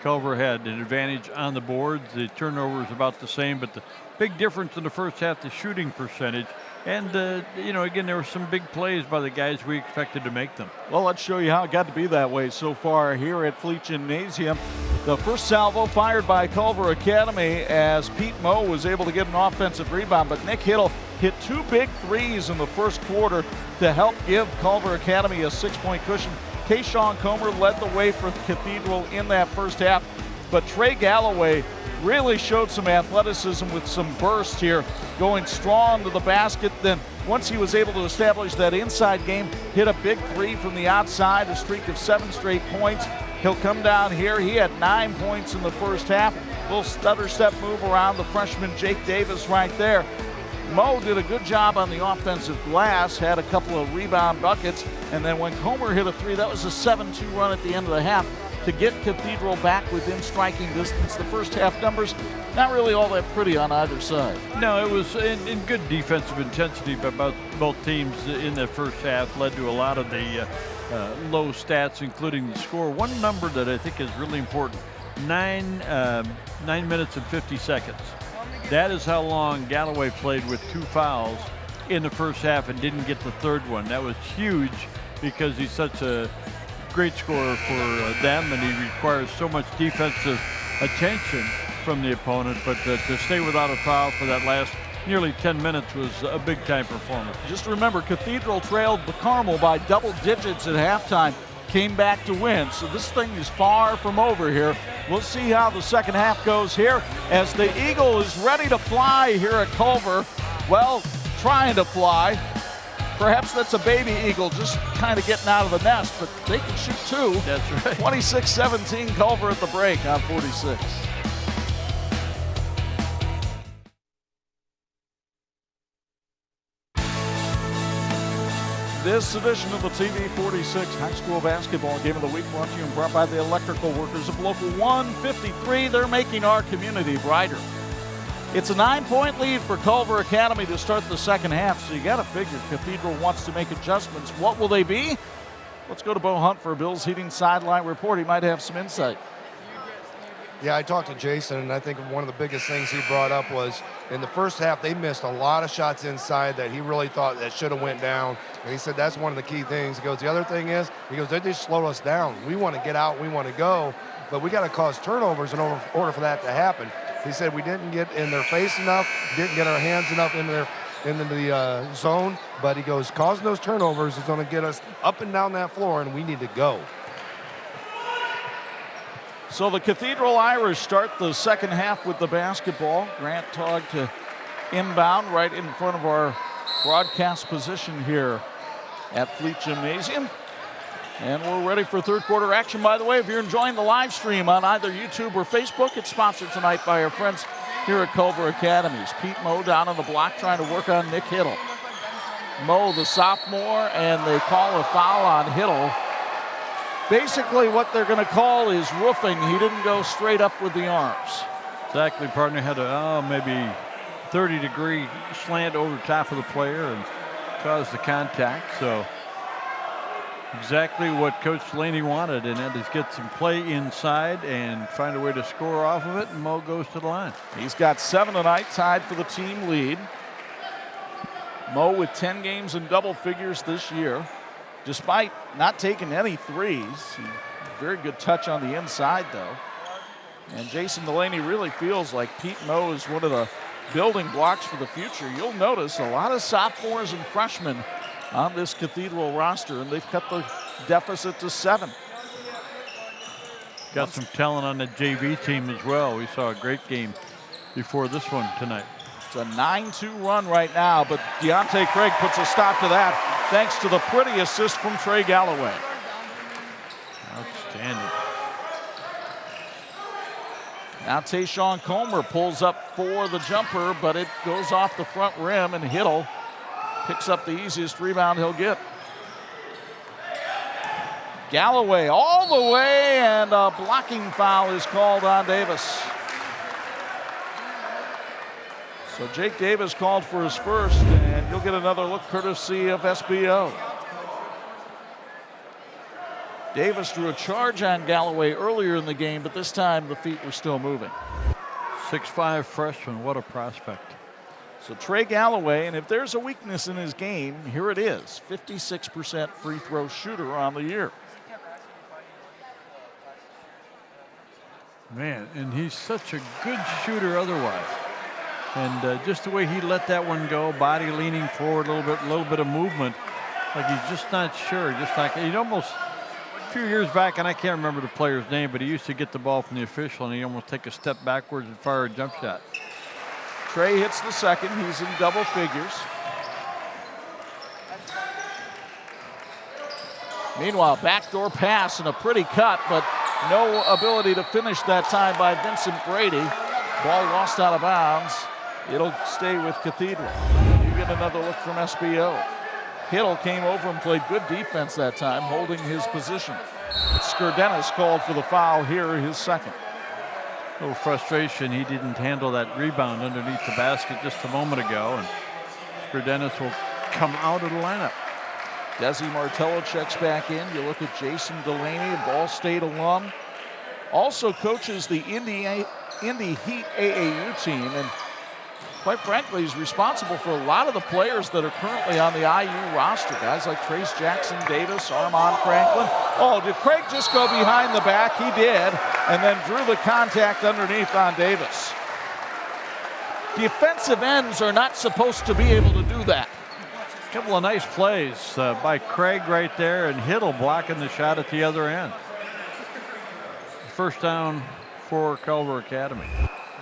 Culver had an advantage on the boards. The turnover is about the same, but the big difference in the first half, the shooting percentage. And, again, there were some big plays by the guys we expected to make them. Well, let's show you how it got to be that way so far here at Fleet Gymnasium. The first salvo fired by Culver Academy as Pete Moe was able to get an offensive rebound, but Nick Hittle hit two big threes in the first quarter to help give Culver Academy a 6-point cushion. Kayshawn Comer led the way for Cathedral in that first half, but Trey Galloway really showed some athleticism with some burst here, going strong to the basket. Then once he was able to establish that inside game, hit a big three from the outside, a streak of 7 straight points. He'll come down here. He had 9 points in the first half. Little stutter step move around the freshman Jake Davis right there. Moe did a good job on the offensive glass, had a couple of rebound buckets, and then when Comer hit a three, that was a 7-2 run at the end of the half to get Cathedral back within striking distance. The first half numbers, not really all that pretty on either side. No, it was in good defensive intensity by both teams in the first half, led to a lot of the low stats, including the score. One number that I think is really important, 9 minutes and 50 seconds. That is how long Galloway played with 2 fouls in the first half and didn't get the third one. That was huge because he's such a great scorer for them, and he requires so much defensive attention from the opponent. But to stay without a foul for that last nearly 10 minutes was a big-time performance. Just remember, Cathedral trailed the Carmel by double digits at halftime, came back to win. So this thing is far from over here. We'll see how the second half goes here as the Eagle is ready to fly here at Culver. Well, trying to fly. Perhaps that's a baby eagle just kind of getting out of the nest, but they can shoot too. That's right. 26-17 Culver at the break on 46. This edition of the TV 46 High School Basketball Game of the Week brought to you and brought by the electrical workers of Local 153. They're making our community brighter. It's a 9-point lead for Culver Academy to start the second half, so you got to figure Cathedral wants to make adjustments. What will they be? Let's go to Bo Hunt for a Bills Heating sideline report. He might have some insight. Yeah, I talked to Jason, and I think one of the biggest things he brought up was in the first half, they missed a lot of shots inside that he really thought that should have went down. And he said that's one of the key things. He goes, the other thing is, he goes, they just slowed us down. We want to get out, we want to go, but we got to cause turnovers in order for that to happen. He said we didn't get in their face enough, didn't get our hands enough into the zone, but he goes, causing those turnovers is going to get us up and down that floor, and we need to go. So the Cathedral Irish start the second half with the basketball. Grant Togg to inbound right in front of our broadcast position here at Fleet Gymnasium. And we're ready for third quarter action. By the way, if you're enjoying the live stream on either YouTube or Facebook, it's sponsored tonight by our friends here at Culver Academies. Pete Moe down on the block trying to work on Nick Hittle. Moe, the sophomore, and they call a foul on Hittle. Basically what they're going to call is roofing. He didn't go straight up with the arms. Exactly, partner had a maybe 30-degree slant over top of the player and caused the contact. So exactly what Coach Delaney wanted, and that is get some play inside and find a way to score off of it, and Moe goes to the line. He's got 7 tonight, tied for the team lead. Moe with 10 games in double figures this year. Despite not taking any threes, very good touch on the inside though. And Jason Delaney really feels like Pete Moe is one of the building blocks for the future. You'll notice a lot of sophomores and freshmen on this Cathedral roster, and they've cut the deficit to 7. Got some talent on the JV team as well. We saw a great game before this one tonight. It's a 9-2 run right now, but Deontay Craig puts a stop to that thanks to the pretty assist from Trey Galloway. Outstanding. Now Tayshawn Comer pulls up for the jumper, but it goes off the front rim, and Hittle picks up the easiest rebound he'll get. Galloway all the way, and a blocking foul is called on Davis. So Jake Davis called for his first, and you'll get another look courtesy of SBO. Davis drew a charge on Galloway earlier in the game, but this time the feet were still moving. 6'5" freshman, what a prospect. So Trey Galloway, and if there's a weakness in his game, here it is. 56% free throw shooter on the year. Man, and he's such a good shooter otherwise. And just the way he let that one go, body leaning forward a little bit of movement, like he's just not sure. Just like he'd almost, a few years back, and I can't remember the player's name, but he used to get the ball from the official and he'd almost take a step backwards and fire a jump shot. Trey hits the second. He's in double figures. Meanwhile, backdoor pass and a pretty cut, but no ability to finish that time by Vincent Brady. Ball lost out of bounds. It'll stay with Cathedral. You get another look from SBO. Hittle came over and played good defense that time, holding his position. Skurdenis called for the foul here, his second. A little frustration, he didn't handle that rebound underneath the basket just a moment ago, and Skurdenis will come out of the lineup. Desi Martello checks back in. You look at Jason Delaney, a Ball State alum. Also coaches the Indy Heat AAU team, and quite frankly, he's responsible for a lot of the players that are currently on the IU roster. Guys like Trace Jackson Davis, Armand Franklin. Oh, did Craig just go behind the back? He did, and then drew the contact underneath on Davis. Defensive ends are not supposed to be able to do that. A couple of nice plays by Craig right there, and Hittle blocking the shot at the other end. First down for Culver Academy.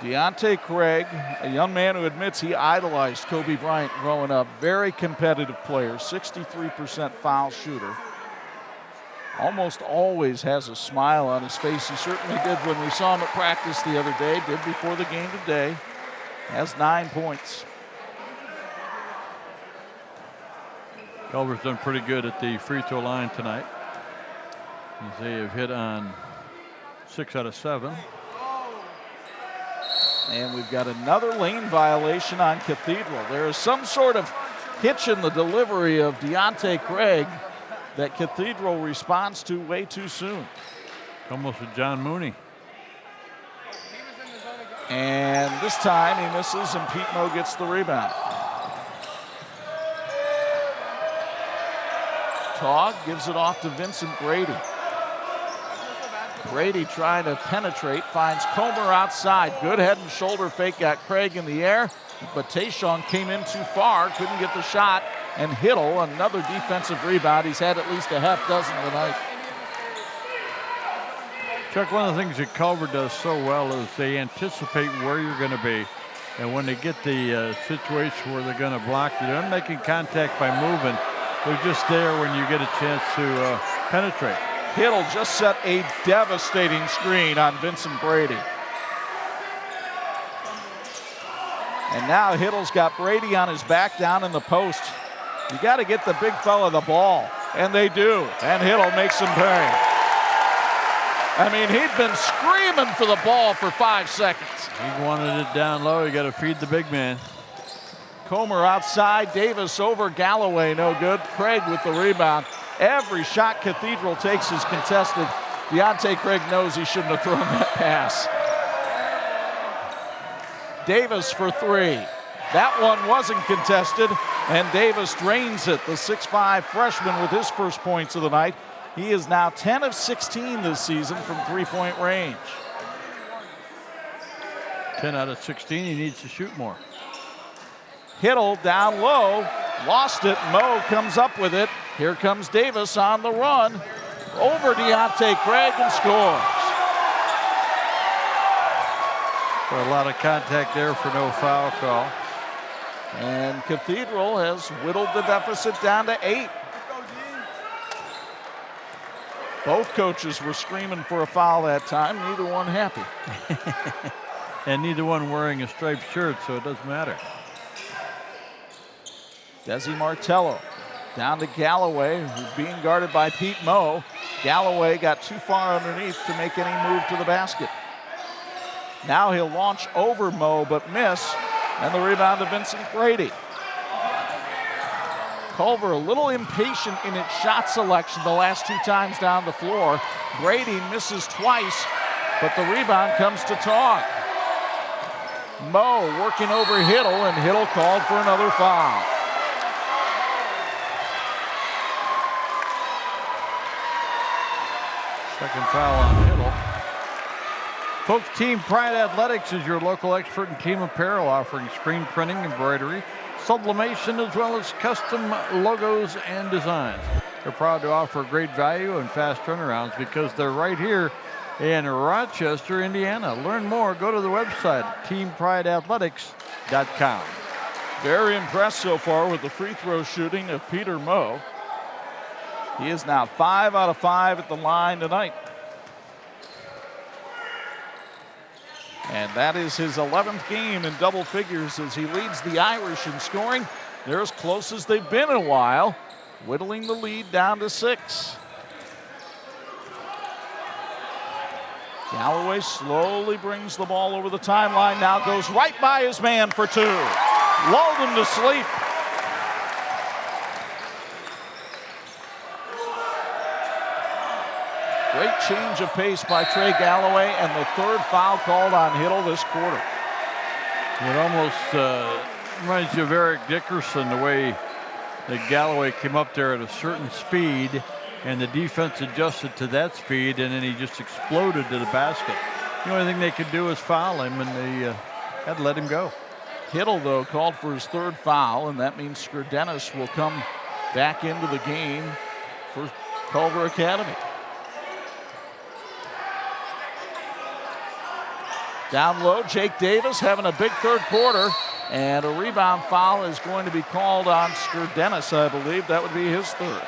Deontay Craig, a young man who admits he idolized Kobe Bryant growing up. Very competitive player, 63% foul shooter. Almost always has a smile on his face. He certainly did when we saw him at practice the other day, did before the game today. Has 9 points. Culver's done pretty good at the free throw line tonight, as they have hit on 6 out of 7. And we've got another lane violation on Cathedral. There is some sort of hitch in the delivery of Deontay Craig that Cathedral responds to way too soon. Almost a John Mooney. And this time he misses, and Pete Moe gets the rebound. Taug gives it off to Vincent Brady. Brady trying to penetrate, finds Comer outside. Good head and shoulder fake, got Craig in the air, but Tayshawn came in too far, couldn't get the shot, and Hittle, another defensive rebound. He's had at least a half dozen tonight. Chuck, one of the things that Culver does so well is they anticipate where you're going to be, and when they get the situation where they're going to block you, they're not making contact by moving. They're just there when you get a chance to penetrate. Hittle just set a devastating screen on Vincent Brady. And now Hittle's got Brady on his back down in the post. You got to get the big fella the ball, and they do. And Hiddle makes him pay. I mean, he'd been screaming for the ball for 5 seconds. He wanted it down low. You got to feed the big man. Comer outside, Davis over Galloway, no good. Craig with the rebound. Every shot Cathedral takes is contested. Deontay Craig knows he shouldn't have thrown that pass. Davis for 3. That one wasn't contested, and Davis drains it. The 6'5" freshman with his first points of the night. He is now 10 of 16 this season from 3-point range. 10 out of 16, he needs to shoot more. Hiddle down low, lost it. Mo comes up with it. Here comes Davis on the run. Over Deontay Craig and scores. A lot of contact there for no foul call. And Cathedral has whittled the deficit down to 8. Both coaches were screaming for a foul that time. Neither one happy. And neither one wearing a striped shirt, so it doesn't matter. Desi Martello down to Galloway, who's being guarded by Pete Moe. Galloway got too far underneath to make any move to the basket. Now he'll launch over Moe but miss, and the rebound to Vincent Brady. Culver a little impatient in its shot selection the last 2 times down the floor. Brady misses twice, but the rebound comes to Tong. Moe working over Hiddle, and Hiddle called for another foul. Second foul on Hiddle. Folks, Team Pride Athletics is your local expert in team apparel, offering screen printing, embroidery, sublimation, as well as custom logos and designs. They're proud to offer great value and fast turnarounds because they're right here in Rochester, Indiana. Learn more, go to the website, teamprideathletics.com. Very impressed so far with the free throw shooting of Peter Moe. He is now 5 out of 5 at the line tonight. And that is his 11th game in double figures as he leads the Irish in scoring. They're as close as they've been in a while, whittling the lead down to 6. Galloway slowly brings the ball over the timeline, now goes right by his man for 2. Lulled him to sleep. Great change of pace by Trey Galloway, and the 3rd foul called on Hiddle this quarter. It almost reminds you of Eric Dickerson, the way that Galloway came up there at a certain speed, and the defense adjusted to that speed, and then he just exploded to the basket. The only thing they could do is foul him, and they had to let him go. Hiddle, though, called for his 3rd foul, and that means Skurdenis will come back into the game for Culver Academy. Down low, Jake Davis having a big 3rd quarter, and a rebound foul is going to be called on Skurdenis, I believe. That would be his 3rd.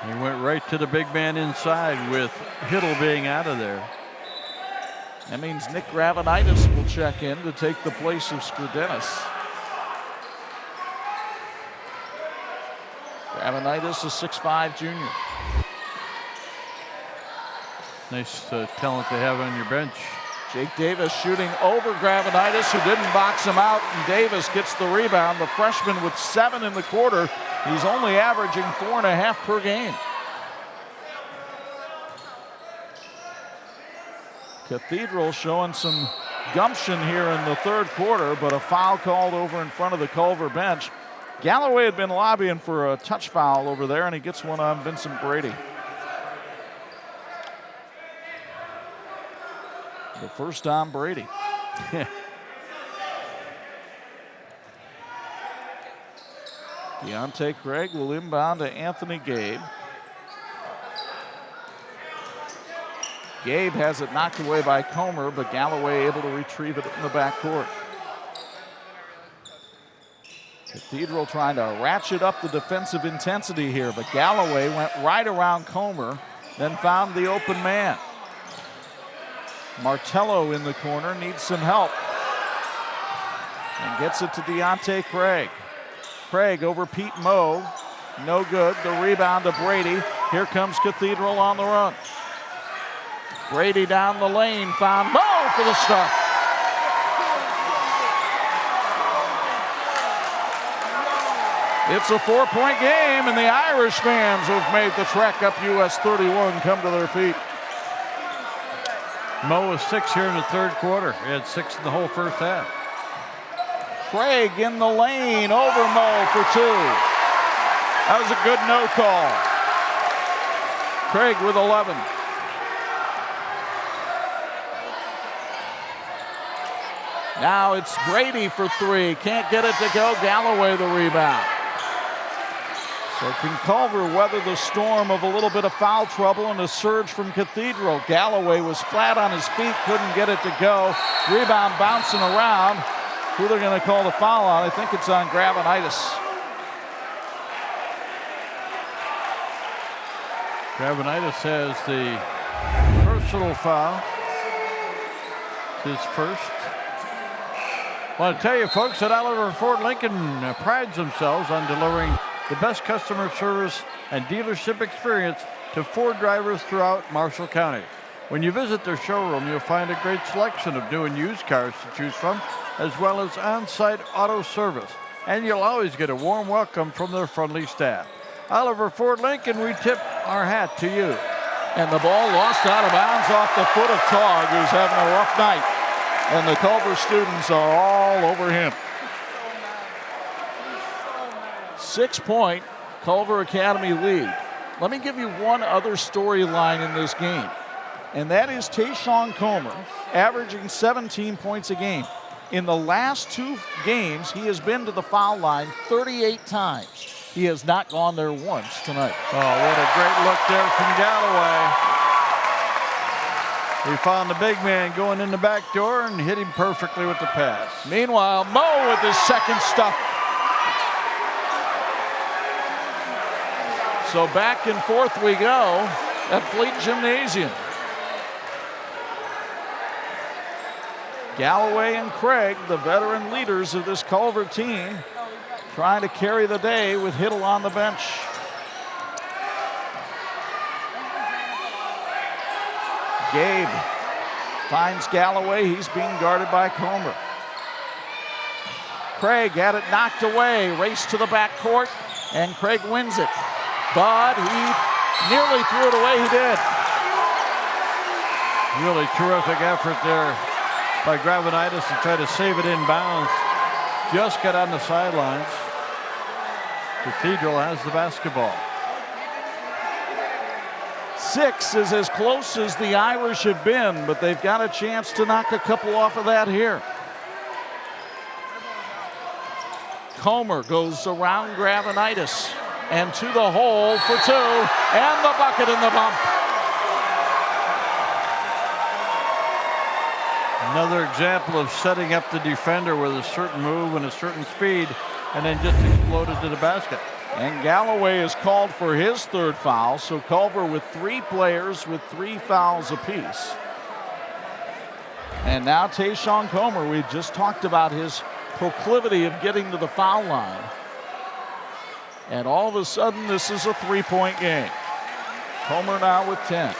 He went right to the big man inside with Hiddle being out of there. That means Nick Gravenitis will check in to take the place of Skurdenis. Gravenitis, a 6'5" junior. Nice talent to have on your bench. Jake Davis shooting over Gravenitis, who didn't box him out, and Davis gets the rebound. The freshman with 7 in the quarter. He's only averaging 4.5 per game. Cathedral showing some gumption here in the 3rd quarter, but a foul called over in front of the Culver bench. Galloway had been lobbying for a touch foul over there, and he gets one on Vincent Brady. The first on Brady. Deontay Craig will inbound to Anthony Gabe. Gabe has it knocked away by Comer, but Galloway able to retrieve it in the backcourt. Cathedral trying to ratchet up the defensive intensity here, but Galloway went right around Comer, then found the open man. Martello in the corner needs some help and gets it to Deontay Craig. Craig over Pete Moe. No good. The rebound to Brady. Here comes Cathedral on the run. Brady down the lane. Found Moe for the stop. It's a 4-point game, and the Irish fans who've made the trek up US 31 come to their feet. Moe was 6 here in the third quarter. He had 6 in the whole first half. Craig in the lane over Moe for 2. That was a good no call. Craig with 11. Now it's Brady for 3. Can't get it to go. Galloway the rebound. So can Culver weather the storm of a little bit of foul trouble and a surge from Cathedral? Galloway was flat on his feet, couldn't get it to go. Rebound bouncing around. Who they're going to call the foul on? I think it's on Gravenitis. Gravenitis has the personal foul. His first. I want to tell you, folks, that Oliver Ford Lincoln prides themselves on delivering the best customer service and dealership experience to Ford drivers throughout Marshall County. When you visit their showroom, you'll find a great selection of new and used cars to choose from, as well as on-site auto service. And you'll always get a warm welcome from their friendly staff. Oliver Ford Lincoln, we tip our hat to you. And the ball lost out of bounds off the foot of Togg, who's having a rough night. And the Culver students are all over him. 6-point Culver Academy lead. Let me give you one other storyline in this game, and that is Tayshawn Comer averaging 17 points a game. In the last 2 games, he has been to the foul line 38 times. He has not gone there once tonight. Oh, what a great look there from Galloway. He found the big man going in the back door and hit him perfectly with the pass. Meanwhile, Moe with his second stop. So back and forth we go at Fleet Gymnasium. Galloway and Craig, the veteran leaders of this Culver team, trying to carry the day with Hiddle on the bench. Gabe finds Galloway. He's being guarded by Comer. Craig had it knocked away. Race to the backcourt, and Craig wins it. But he nearly threw it away. He did. Really terrific effort there by Gravenitis to try to save it in bounds. Just got on the sidelines. Cathedral has the basketball. 6 is as close as the Irish have been, but they've got a chance to knock a couple off of that here. Comer goes around Gravenitis and to the hole for 2, and the bucket in the bump. Another example of setting up the defender with a certain move and a certain speed, and then just exploded to the basket. And Galloway is called for his 3rd foul, so Culver with 3 players with 3 fouls apiece. And now Tayshawn Comer, we just talked about his proclivity of getting to the foul line. And all of a sudden, this is a 3-point game. Comer now with 10.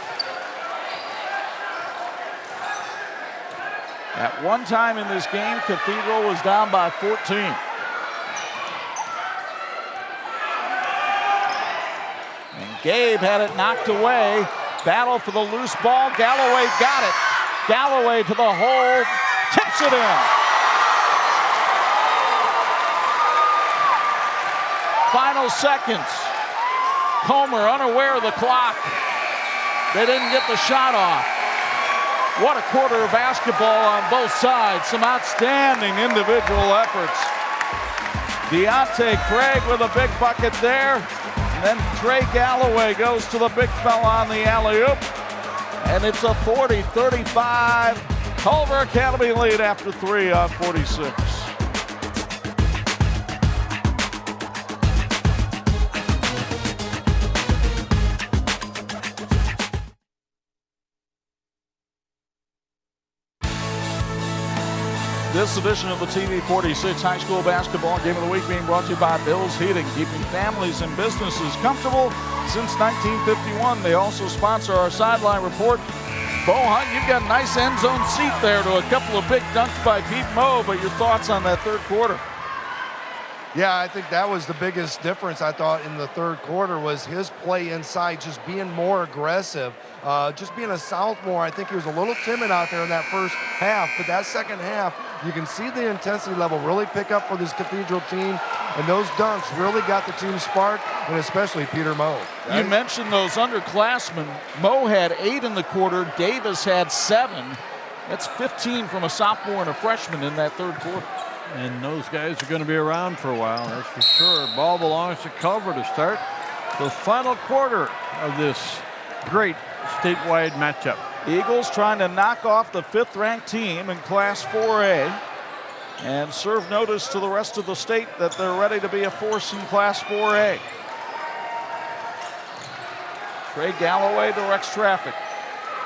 At one time in this game, Cathedral was down by 14. And Gabe had it knocked away. Battle for the loose ball. Galloway got it. Galloway to the hole. Tips it in. Final seconds. Comer unaware of the clock. They didn't get the shot off. What a quarter of basketball on both sides. Some outstanding individual efforts. Deontay Craig with a big bucket there. And then Trey Galloway goes to the big fella on the alley-oop. And it's a 40-35 Culver Academy lead after 3 on 46. This edition of the TV 46 High School Basketball Game of the Week being brought to you by Bill's Heating, keeping families and businesses comfortable since 1951. They also sponsor our sideline report. Bo Hunt, you've got a nice end zone seat there to a couple of big dunks by Pete Moe, but your thoughts on that third quarter? Yeah, I think that was the biggest difference, I thought, in the third quarter was his play inside, just being more aggressive, just being a sophomore. I think he was a little timid out there in that first half, but that second half, you can see the intensity level really pick up for this Cathedral team, and those dunks really got the team sparked, and especially Peter Moe. You mentioned those underclassmen. Moe had 8 in the quarter. Davis had 7. That's 15 from a sophomore and a freshman in that third quarter. And those guys are going to be around for a while, that's for sure. Ball belongs to Culver to start the final quarter of this great statewide matchup. Eagles trying to knock off the 5th-ranked team in Class 4A and serve notice to the rest of the state that they're ready to be a force in Class 4A. Craig Galloway directs traffic.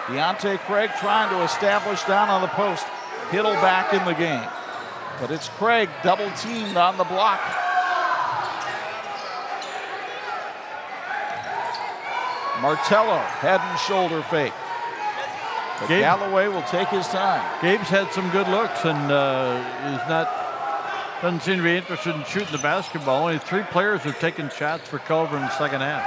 Deontay Craig trying to establish down on the post. Hiddle back in the game. But it's Craig double teamed on the block. Martello head and shoulder fake. But Galloway will take his time. Gabe's had some good looks and doesn't seem to be interested in shooting the basketball. Only 3 players have taken shots for Culver in the second half.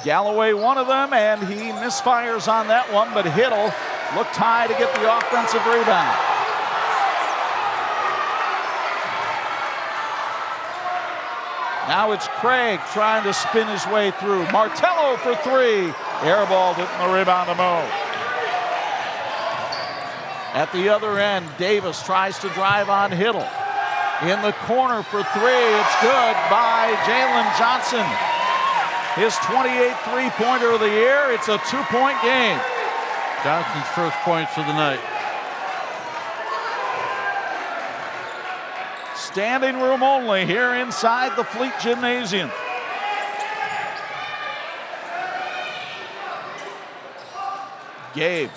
Galloway one of them, and he misfires on that one, but Hiddle looked high to get the offensive rebound. Now it's Craig trying to spin his way through. Martello for 3. Airballed it and the rebound to Moe. At the other end, Davis tries to drive on Hiddle. In the corner for 3. It's good by Jalen Johnson. His 28th three-pointer of the year. It's a 2-point game. Johnson's first points of the night. Standing room only here inside the Fleet Gymnasium. Gabe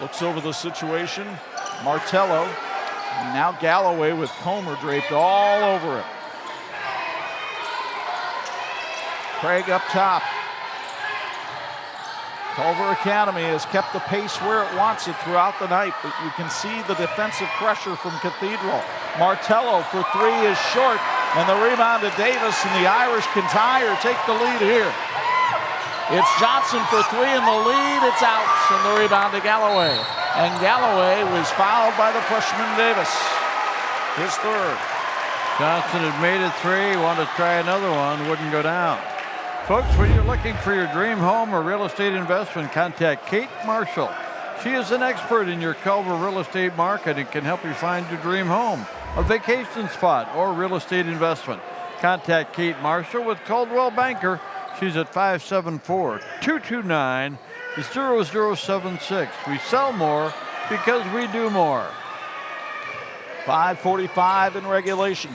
looks over the situation. Martello. And now Galloway with Comer draped all over it. Craig up top. Culver Academy has kept the pace where it wants it throughout the night, but you can see the defensive pressure from Cathedral. Martello for 3 is short, and the rebound to Davis, and the Irish can tie or take the lead here. It's Johnson for 3 in the lead. It's out, and the rebound to Galloway. And Galloway was fouled by the freshman Davis. His 3rd. Johnson had made it 3, wanted to try another one, wouldn't go down. Folks, when you're looking for your dream home or real estate investment, contact Kate Marshall. She is an expert in your Culver real estate market and can help you find your dream home, a vacation spot, or real estate investment. Contact Kate Marshall with Coldwell Banker. She's at 574-229-0076. We sell more because we do more. 5:45 in regulation.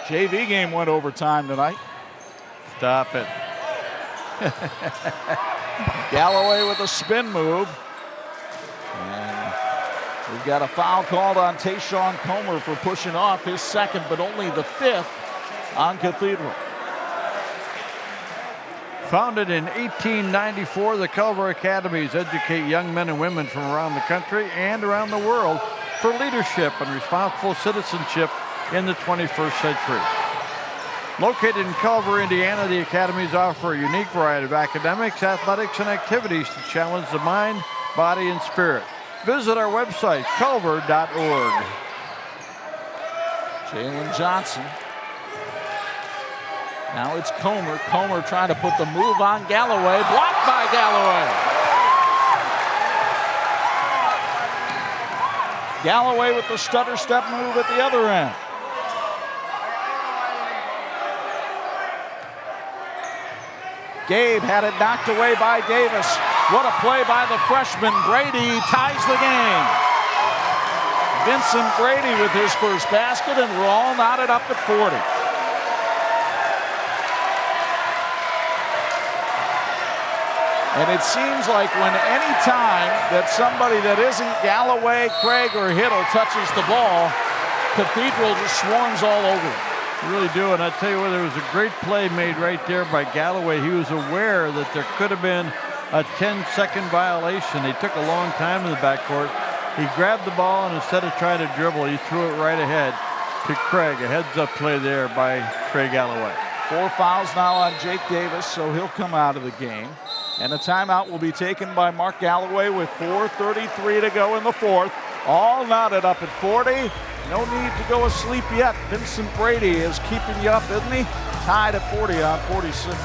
JV game went overtime tonight. Stop it. Galloway with a spin move. And we've got a foul called on Tayshawn Comer for pushing off his 2nd, but only the 5th on Cathedral. Founded in 1894, the Culver Academies educate young men and women from around the country and around the world for leadership and responsible citizenship in the 21st century. Located in Culver, Indiana, the academies offer a unique variety of academics, athletics, and activities to challenge the mind, body, and spirit. Visit our website, culver.org. Jalen Johnson. Now it's Comer. Comer trying to put the move on Galloway. Blocked by Galloway. Galloway with the stutter step move at the other end. Gabe had it knocked away by Davis. What a play by the freshman. Brady ties the game. Vincent Brady with his first basket, and we're all knotted up at 40. And it seems like when any time that somebody that isn't Galloway, Craig, or Hiddle touches the ball, Cathedral just swarms all over it. Really do, and I tell you what, there was a great play made right there by Galloway. He was aware that there could have been a 10-second violation. He took a long time in the backcourt. He grabbed the ball, and instead of trying to dribble, he threw it right ahead to Craig. A heads-up play there by Craig Galloway. 4 fouls now on Jake Davis, so he'll come out of the game. And a timeout will be taken by Mark Galloway with 4:33 to go in the fourth. All knotted up at 40. No need to go asleep yet. Vincent Brady is keeping you up, isn't he? Tied at 40 on 46.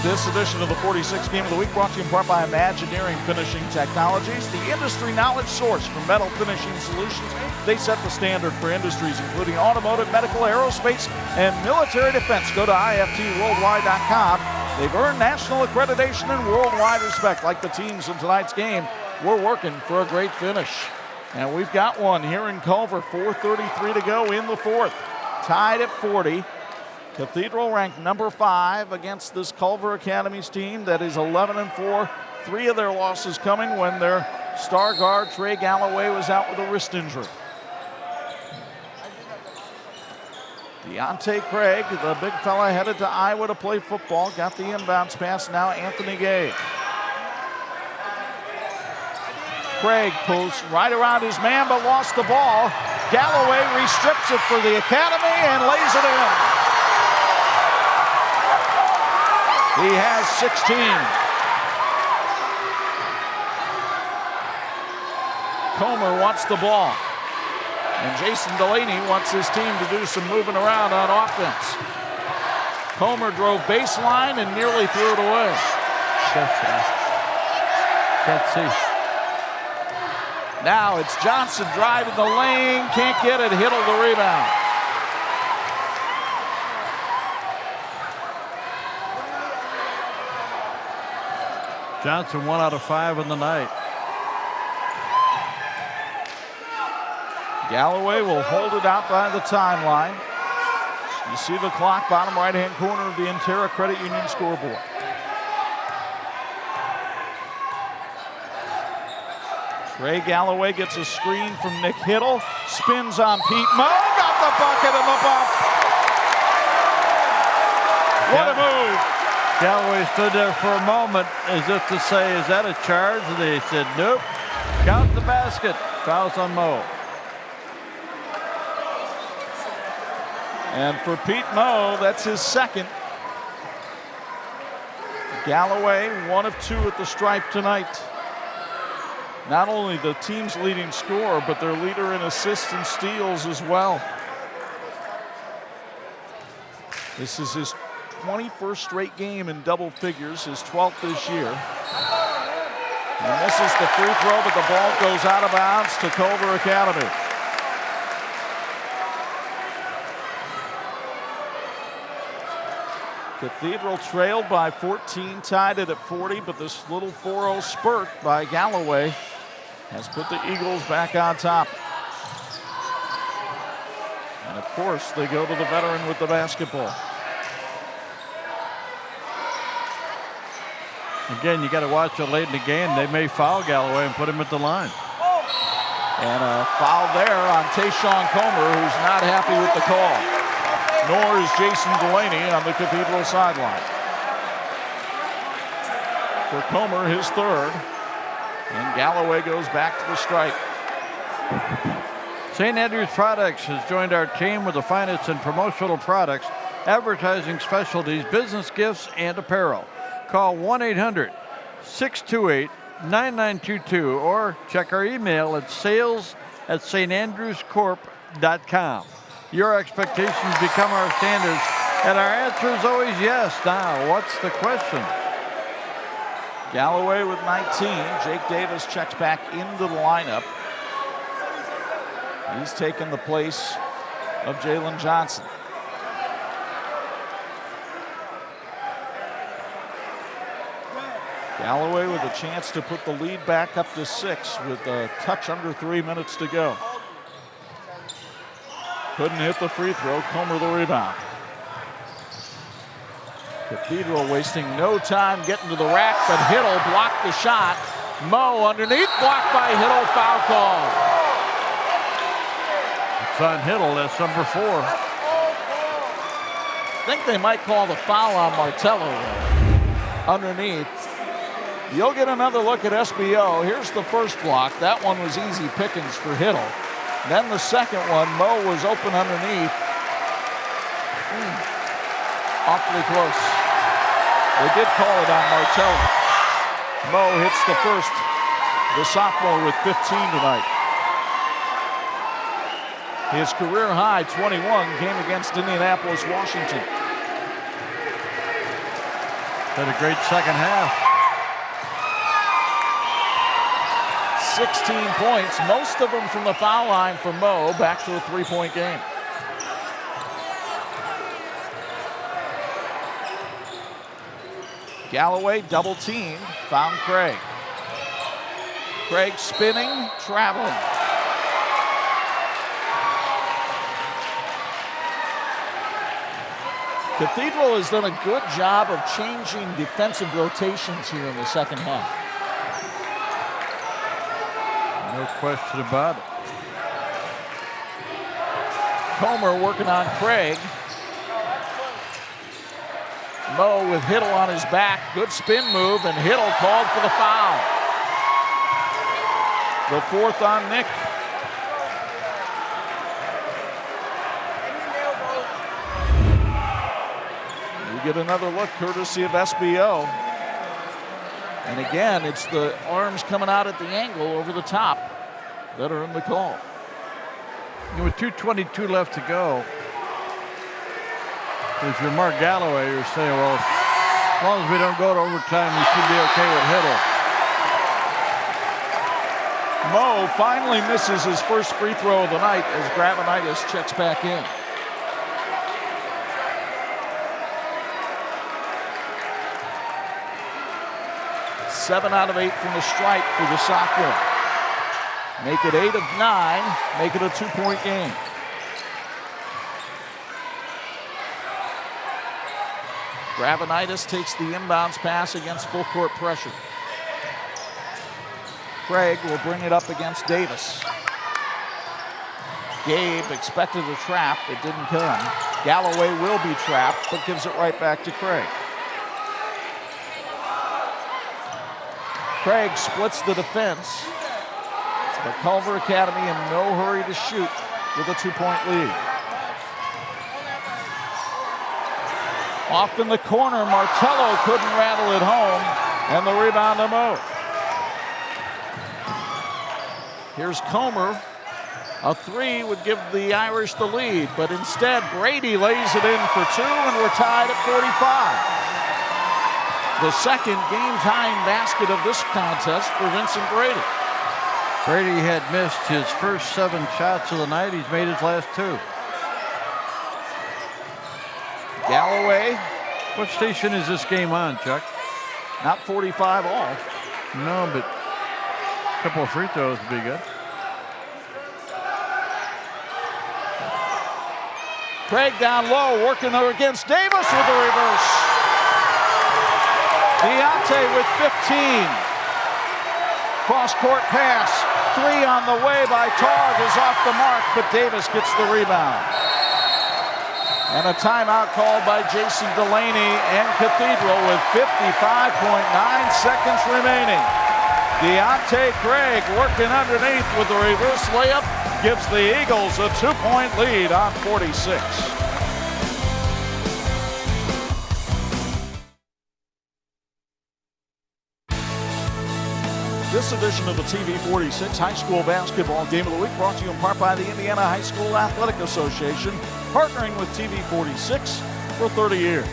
This edition of the 46th Game of the Week brought to you in part by Imagineering Finishing Technologies, the industry knowledge source for metal finishing solutions. They set the standard for industries including automotive, medical, aerospace, and military defense. Go to iftworldwide.com. They've earned national accreditation and worldwide respect. Like the teams in tonight's game, we're working for a great finish. And we've got one here in Culver, 4:33 to go in the fourth. Tied at 40. Cathedral ranked number 5 against this Culver Academy's team that is 11-4. 3 of their losses coming when their star guard, Trey Galloway, was out with a wrist injury. Deontay Craig, the big fella, headed to Iowa to play football. Got the inbounds pass now, Anthony Gay. Craig pulls right around his man, but lost the ball. Galloway restrips it for the Academy and lays it in. He has 16. Comer wants the ball. And Jason Delaney wants his team to do some moving around on offense. Comer drove baseline and nearly threw it away. Can't see. Now it's Johnson driving the lane. Can't get it. Hiddle the rebound. Johnson 1 out of 5 in the night. Galloway will hold it out by the timeline. You see the clock, bottom right-hand corner of the Intera Credit Union scoreboard. Trey Galloway gets a screen from Nick Hiddle. Spins on Pete Moe. Got the bucket and the bump. What a move. Galloway stood there for a moment as if to say, is that a charge? And they said, nope. Count the basket. Fouls on Moe. And for Pete Moe, that's his second. Galloway, 1 of 2 at the stripe tonight. Not only the team's leading scorer, but their leader in assists and steals as well. This is his 21st straight game in double figures, his 12th this year. And this is the free throw, but the ball goes out of bounds to Culver Academy. Cathedral trailed by 14, tied it at 40, but this little 4-0 spurt by Galloway has put the Eagles back on top. And of course, they go to the veteran with the basketball. Again, you got to watch it late in the game. They may foul Galloway and put him at the line. And a foul there on Tayshawn Comer, who's not happy with the call. Nor is Jason Delaney on the Cathedral sideline. For Comer, his third. And Galloway goes back to the stripe. St. Andrews Products has joined our team with the finest in promotional products, advertising specialties, business gifts, and apparel. Call 1-800-628-9922 or check our email at sales@standrewscorp.com. Your expectations become our standards, and our answer is always yes. Now, what's the question? Galloway with 19. Jake Davis checks back into the lineup. He's taken the place of Jalen Johnson. Galloway with a chance to put the lead back up to 6 with a touch under 3 minutes to go. Couldn't hit the free throw. Culver the rebound. Cathedral wasting no time getting to the rack, but Hiddle blocked the shot. Moe underneath, blocked by Hiddle, foul call. It's on Hiddle, that's number 4. I think they might call the foul on Martello underneath. You'll get another look at SBO. Here's the first block. That one was easy pickings for Hiddle. Then the second one, Moe was open underneath. Awfully close. They did call it on Martello. Moe hits the first, the sophomore with 15 tonight. His career high 21 came against Indianapolis, Washington. Had a great second half. 16 points, most of them from the foul line for Moe, back to a 3-point game. Galloway double teamed, found Craig. Craig spinning, traveling. Cathedral has done a good job of changing defensive rotations here in the second half. No question about it. Comer working on Craig. Moe with Hiddle on his back. Good spin move, and Hiddle called for the foul. The fourth on Nick. We get another look courtesy of SBO. And again, it's the arms coming out at the angle over the top that are in the call. With 2:22 left to go, if you're Mark Galloway, you're saying, well, as long as we don't go to overtime, we should be okay with Hiddle. Moe finally misses his first free throw of the night as Gravenitis checks back in. Seven out of 8 from the stripe for the sophomore. Make it 8 of 9, make it a 2-point game. Gravenitis takes the inbounds pass against full court pressure. Craig will bring it up against Davis. Gabe expected a trap, it didn't come. Galloway will be trapped, but gives it right back to Craig. Craig splits the defense, but Culver Academy in no hurry to shoot with a 2-point lead. Off in the corner, Martello couldn't rattle it home, and the rebound to Moe. Here's Comer. A 3 would give the Irish the lead, but instead Brady lays it in for 2, and we're tied at 45. The second game-tying basket of this contest for Vincent Brady. Brady had missed his first 7 shots of the night. He's made his last 2. Galloway. What station is this game on, Chuck? Not 45 all. No, but a couple of free throws would be good. Craig down low, working against Davis with the reverse. Deontay with 15. Cross-court pass. 3 on the way by Targ is off the mark, but Davis gets the rebound. And a timeout called by Jason Delaney and Cathedral with 55.9 seconds remaining. Deontay Craig working underneath with the reverse layup gives the Eagles a 2-point lead on 46. This edition of the TV 46 High School Basketball Game of the Week brought to you in part by the Indiana High School Athletic Association, partnering with TV 46 for 30 years.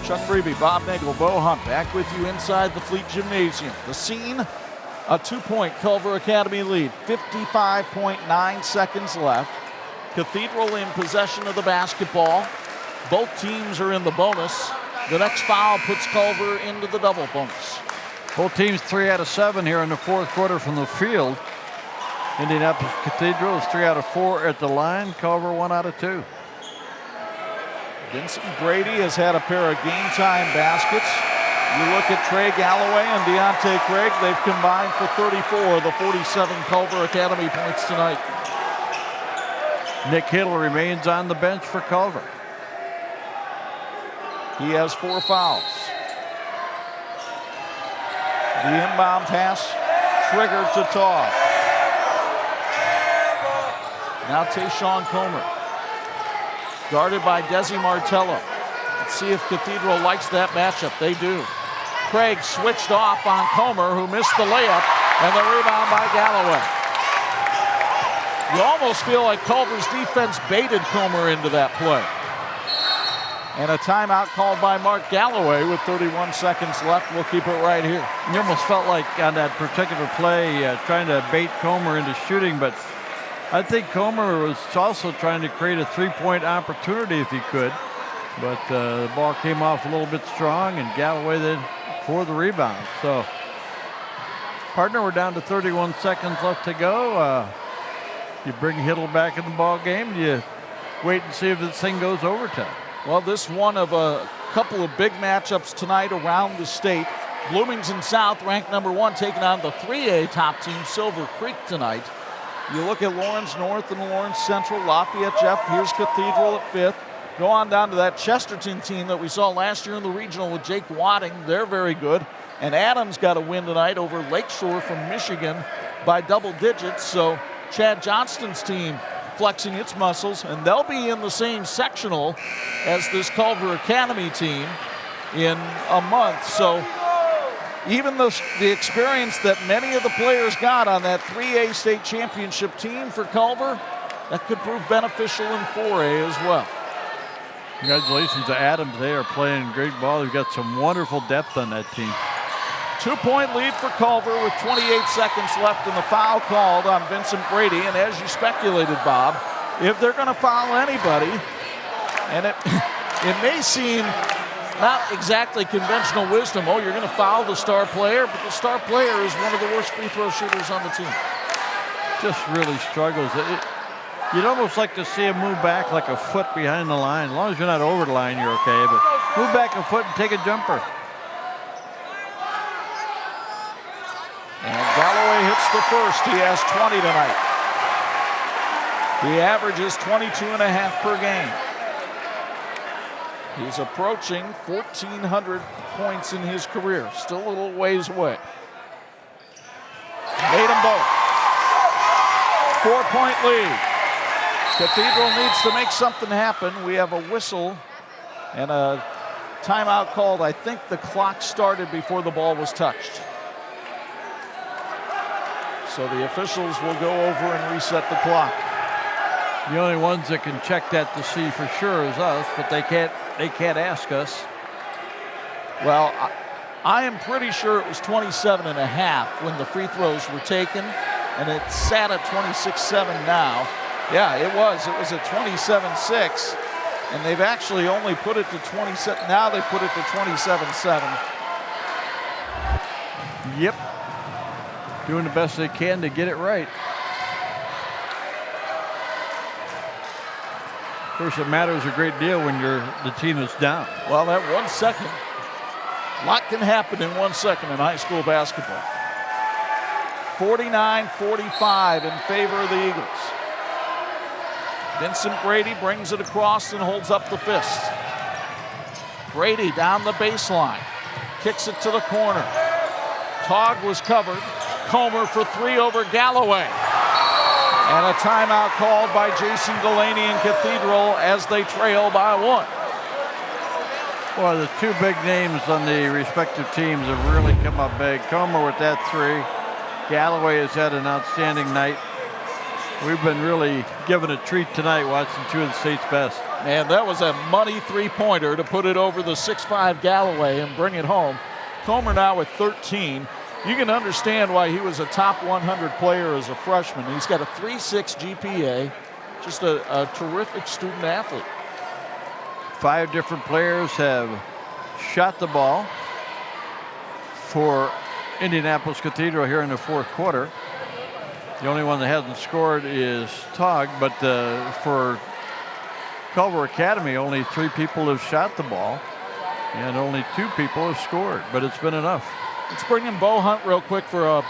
Chuck Freeby, Bob Nagel, Bo Hunt back with you inside the Fleet Gymnasium. The scene, a 2-point Culver Academy lead, 55.9 seconds left. Cathedral in possession of the basketball. Both teams are in the bonus. The next foul puts Culver into the double bonus. Both teams 3 out of 7 here in the fourth quarter from the field. Indianapolis Cathedral is 3 out of 4 at the line. Culver 1 out of 2. Vincent Brady has had a pair of game time baskets. You look at Trey Galloway and Deontay Craig, they've combined for 34 of the 47 Culver Academy points tonight. Nick Hill remains on the bench for Culver. He has 4 fouls. The inbound pass triggered to Todd. Now Tayshawn Comer. Guarded by Desi Martello. Let's see if Cathedral likes that matchup. They do. Craig switched off on Comer, who missed the layup, and the rebound by Galloway. You almost feel like Culver's defense baited Comer into that play. And a timeout called by Mark Galloway with 31 seconds left. We'll keep it right here. You almost felt like on that particular play trying to bait Comer into shooting, but I think Comer was also trying to create a three-point opportunity if he could. But the ball came off a little bit strong, and Galloway then for the rebound. So, partner, we're down to 31 seconds left to go. You bring Hiddle back in the ball game. You wait and see if this thing goes overtime. Well, this one of a couple of big matchups tonight around the state. Bloomington South, ranked number 1, taking on the 3A top team, Silver Creek, tonight. You look at Lawrence North and Lawrence Central, Lafayette Jeff, here's Cathedral at 5th. Go on down to that Chesterton team that we saw last year in the regional with Jake Wadding. They're very good. And Adams got a win tonight over Lakeshore from Michigan by double digits. So Chad Johnston's team flexing its muscles, and they'll be in the same sectional as this Culver Academy team in a month. So even the experience that many of the players got on that 3A state championship team for Culver, that could prove beneficial in 4A as well. Congratulations to Adams. They are playing great ball. They've got some wonderful depth on that team. 2-point lead for Culver with 28 seconds left, and the foul called on Vincent Brady. And as you speculated, Bob, if they're going to foul anybody, and it may seem not exactly conventional wisdom, oh, you're going to foul the star player, but the star player is one of the worst free throw shooters on the team. Just really struggles. You'd almost like to see him move back like a foot behind the line. As long as you're not over the line, you're okay, but move back a foot and take a jumper. And Galloway hits the first. He has 20 tonight. The average is 22.5 per game. He's approaching 1,400 points in his career. Still a little ways away. Made them both. 4-point lead. Cathedral needs to make something happen. We have a whistle and a timeout called. I think the clock started before the ball was touched. So the officials will go over and reset the clock. The only ones that can check that to see for sure is us, but they can't ask us. Well, I am pretty sure it was 27.5 when the free throws were taken, and it sat at 26-7 now. Yeah, it was. It was at 27-6, and they've actually only put it to 27. Now they put it to 27-7. Yep. Doing the best they can to get it right. Of course, it matters a great deal when you're the team that's down. Well, that 1 second, a lot can happen in 1 second in high school basketball. 49-45 in favor of the Eagles. Vincent Brady brings it across and holds up the fist. Brady down the baseline, kicks it to the corner. Togg was covered. Comer for 3 over Galloway. And a timeout called by Jason Delaney and Cathedral as they trail by 1. Well, the two big names on the respective teams have really come up big. Comer with that 3. Galloway has had an outstanding night. We've been really given a treat tonight watching two of the state's best. Man, that was a money three-pointer to put it over the 6'5 Galloway and bring it home. Comer now with 13. You can understand why he was a top 100 player as a freshman. He's got a 3.6 GPA, just a terrific student athlete. 5 different players have shot the ball for Indianapolis Cathedral here in the fourth quarter. The only one that hasn't scored is Tog, but for Culver Academy, only 3 people have shot the ball, and only 2 people have scored, but it's been enough. Let's bring in Bo Hunt real quick for a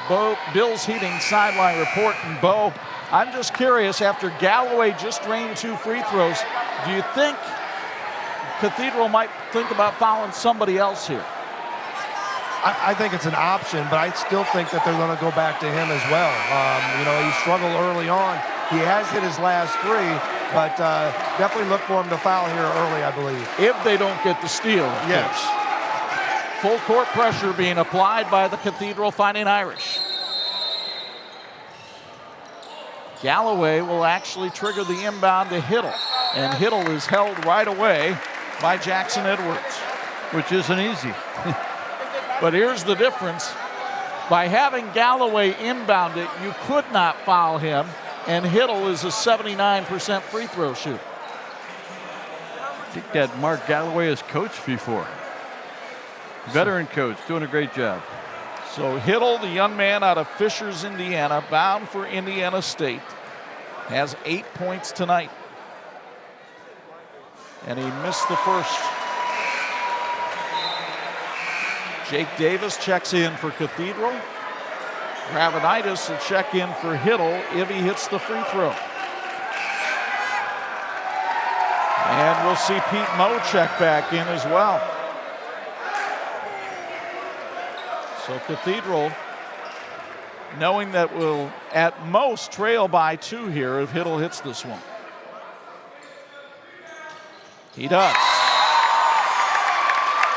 Bills Heating sideline report. And Bo, I'm just curious, after Galloway just drained 2 free throws, do you think Cathedral might think about fouling somebody else here? I think it's an option, but I still think that they're going to go back to him as well. You know, he struggled early on. He has hit his last 3, but definitely look for him to foul here early, I believe. If they don't get the steal. Yes. Full court pressure being applied by the Cathedral Fighting Irish. Galloway will actually trigger the inbound to Hiddle, and Hiddle is held right away by Jackson Edwards. Which isn't easy. But here's the difference. By having Galloway inbound it, you could not foul him, and Hiddle is a 79% free throw shooter. I think that Mark Galloway has coached before. Veteran coach, doing a great job. So Hiddle, the young man out of Fishers, Indiana, bound for Indiana State, has 8 points tonight. And he missed the first. Jake Davis checks in for Cathedral. Gravenitis will check in for Hiddle if he hits the free throw. And we'll see Pete Moe check back in as well. So Cathedral, knowing that will at most trail by 2 here if Hiddle hits this one. He does.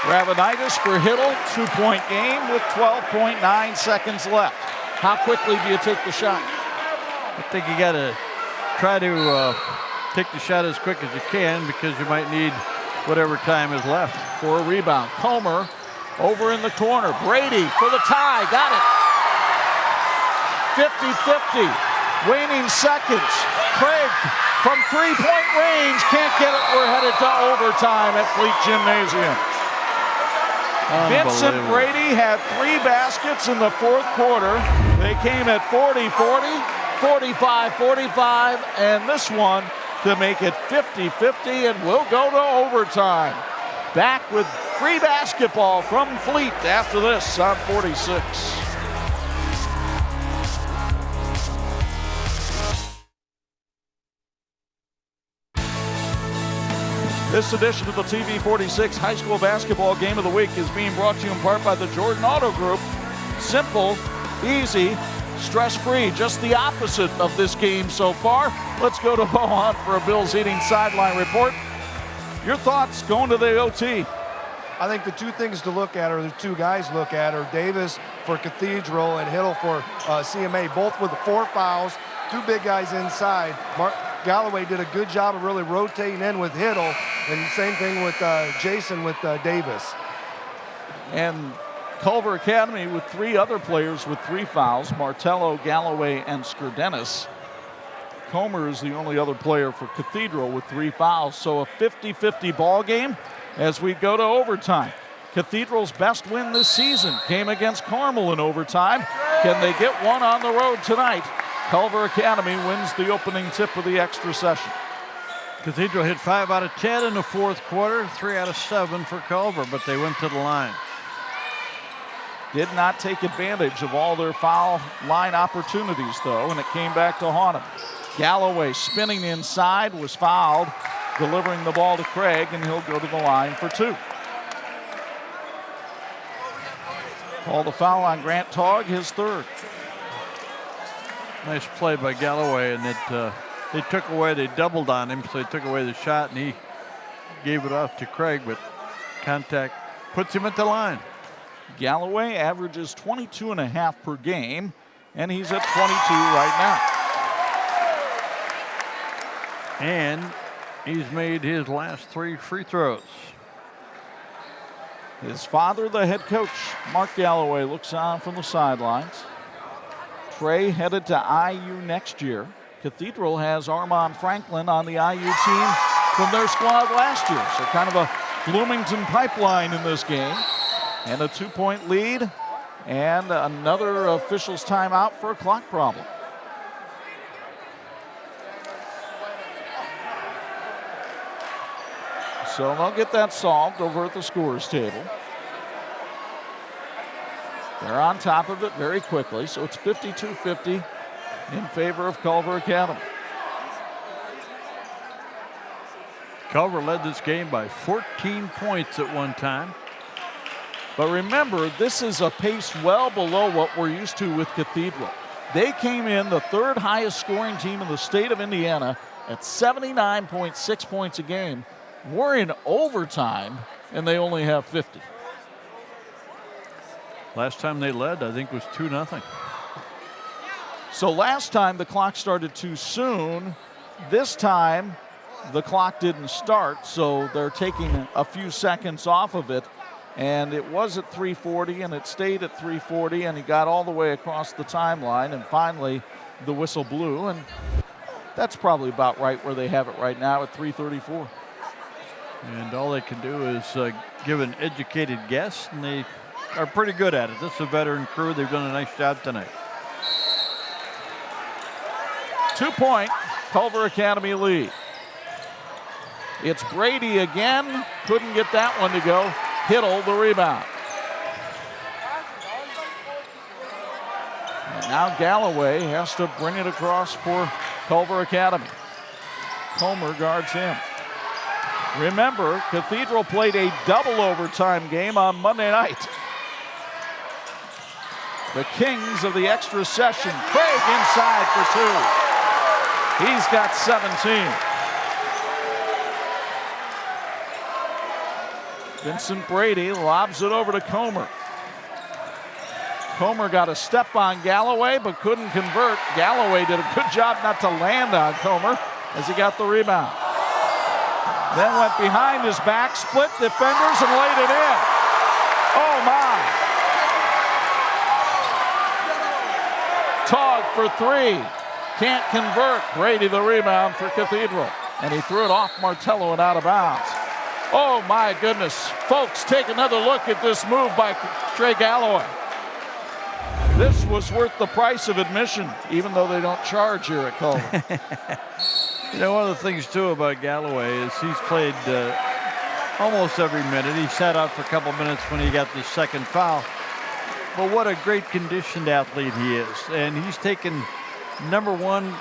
Gravenitis for Hiddle, 2-point game with 12.9 seconds left. How quickly do you take the shot? I think you got to try to take the shot as quick as you can, because you might need whatever time is left. For a rebound, Comer over in the corner. Brady for the tie, got it. 50-50, waning seconds. Craig from 3-point range, can't get it. We're headed to overtime at Fleet Gymnasium. Vincent Brady had 3 baskets in the 4th quarter. They came at 40-40, 45-45, and this one to make it 50-50, and we'll go to overtime. Back with free basketball from Fleet after this on 46. This edition of the TV46 High School Basketball Game of the Week is being brought to you in part by the Jordan Auto Group. Simple, easy, stress-free, just the opposite of this game so far. Let's go to Bo Hunt for a Bills Heating sideline report. Your thoughts going to the OT? I think the 2 things to look at, or the 2 guys to look at, are Davis for Cathedral and Hiddle for CMA, both with 4 fouls, 2 big guys inside. Mark Galloway did a good job of really rotating in with Hiddle, and same thing with Jason with Davis. And Culver Academy with 3 other players with 3 fouls, Martello, Galloway, and Skurdenis. Comer is the only other player for Cathedral with 3 fouls, so a 50-50 ball game as we go to overtime. Cathedral's best win this season came against Carmel in overtime. Can they get one on the road tonight? Culver Academy wins the opening tip of the extra session. Cathedral hit 5 out of 10 in the 4th quarter, 3 out of 7 for Culver, but they went to the line. Did not take advantage of all their foul line opportunities, though, and it came back to haunt them. Galloway spinning inside was fouled, delivering the ball to Craig, and he'll go to the line for 2. Called a foul on Grant Togg, his 3rd. Nice play by Galloway, and they doubled on him, so they took away the shot, and he gave it off to Craig, but contact puts him at the line. Galloway averages 22.5 per game, and he's at 22 right now. And he's made his last 3 free throws. His father, the head coach, Mark Galloway, looks on from the sidelines. Trey headed to IU next year. Cathedral has Armand Franklin on the IU team from their squad last year. So kind of a Bloomington pipeline in this game. And a 2-point lead and another official's timeout for a clock problem. So they'll get that solved over at the scorers table. They're on top of it very quickly, so it's 52-50 in favor of Culver Academy. Culver led this game by 14 points at one time. But remember, this is a pace well below what we're used to with Cathedral. They came in the third highest scoring team in the state of Indiana at 79.6 points a game. We're in overtime, and they only have 50. Last time they led, I think, was 2-0. So last time the clock started too soon. This time the clock didn't start, so they're taking a few seconds off of it. And it was at 3:40, and it stayed at 3:40, and he got all the way across the timeline, and finally the whistle blew, and that's probably about right where they have it right now at 3:34. And all they can do is give an educated guess, and they are pretty good at it. This is a veteran crew. They've done a nice job tonight. 2-point Culver Academy lead. It's Brady again. Couldn't get that one to go. Hiddle the rebound. And now Galloway has to bring it across for Culver Academy. Comer guards him. Remember, Cathedral played a double overtime game on Monday night. The Kings of the extra session. Craig inside for two. He's got 17. Vincent Brady lobs it over to Comer. Comer got a step on Galloway but couldn't convert. Galloway did a good job not to land on Comer as he got the rebound. Then went behind his back, split defenders, and laid it in. Oh my. Tog for three. Can't convert. Brady the rebound for Cathedral. And he threw it off Martello and out of bounds. Oh my goodness. Folks, take another look at this move by Trey Galloway. This was worth the price of admission, even though they don't charge here at Culver. You know, one of the things, too, about Galloway is he's played almost every minute. He sat out for a couple minutes when he got the second foul. But what a great conditioned athlete he is. And he's taken number one.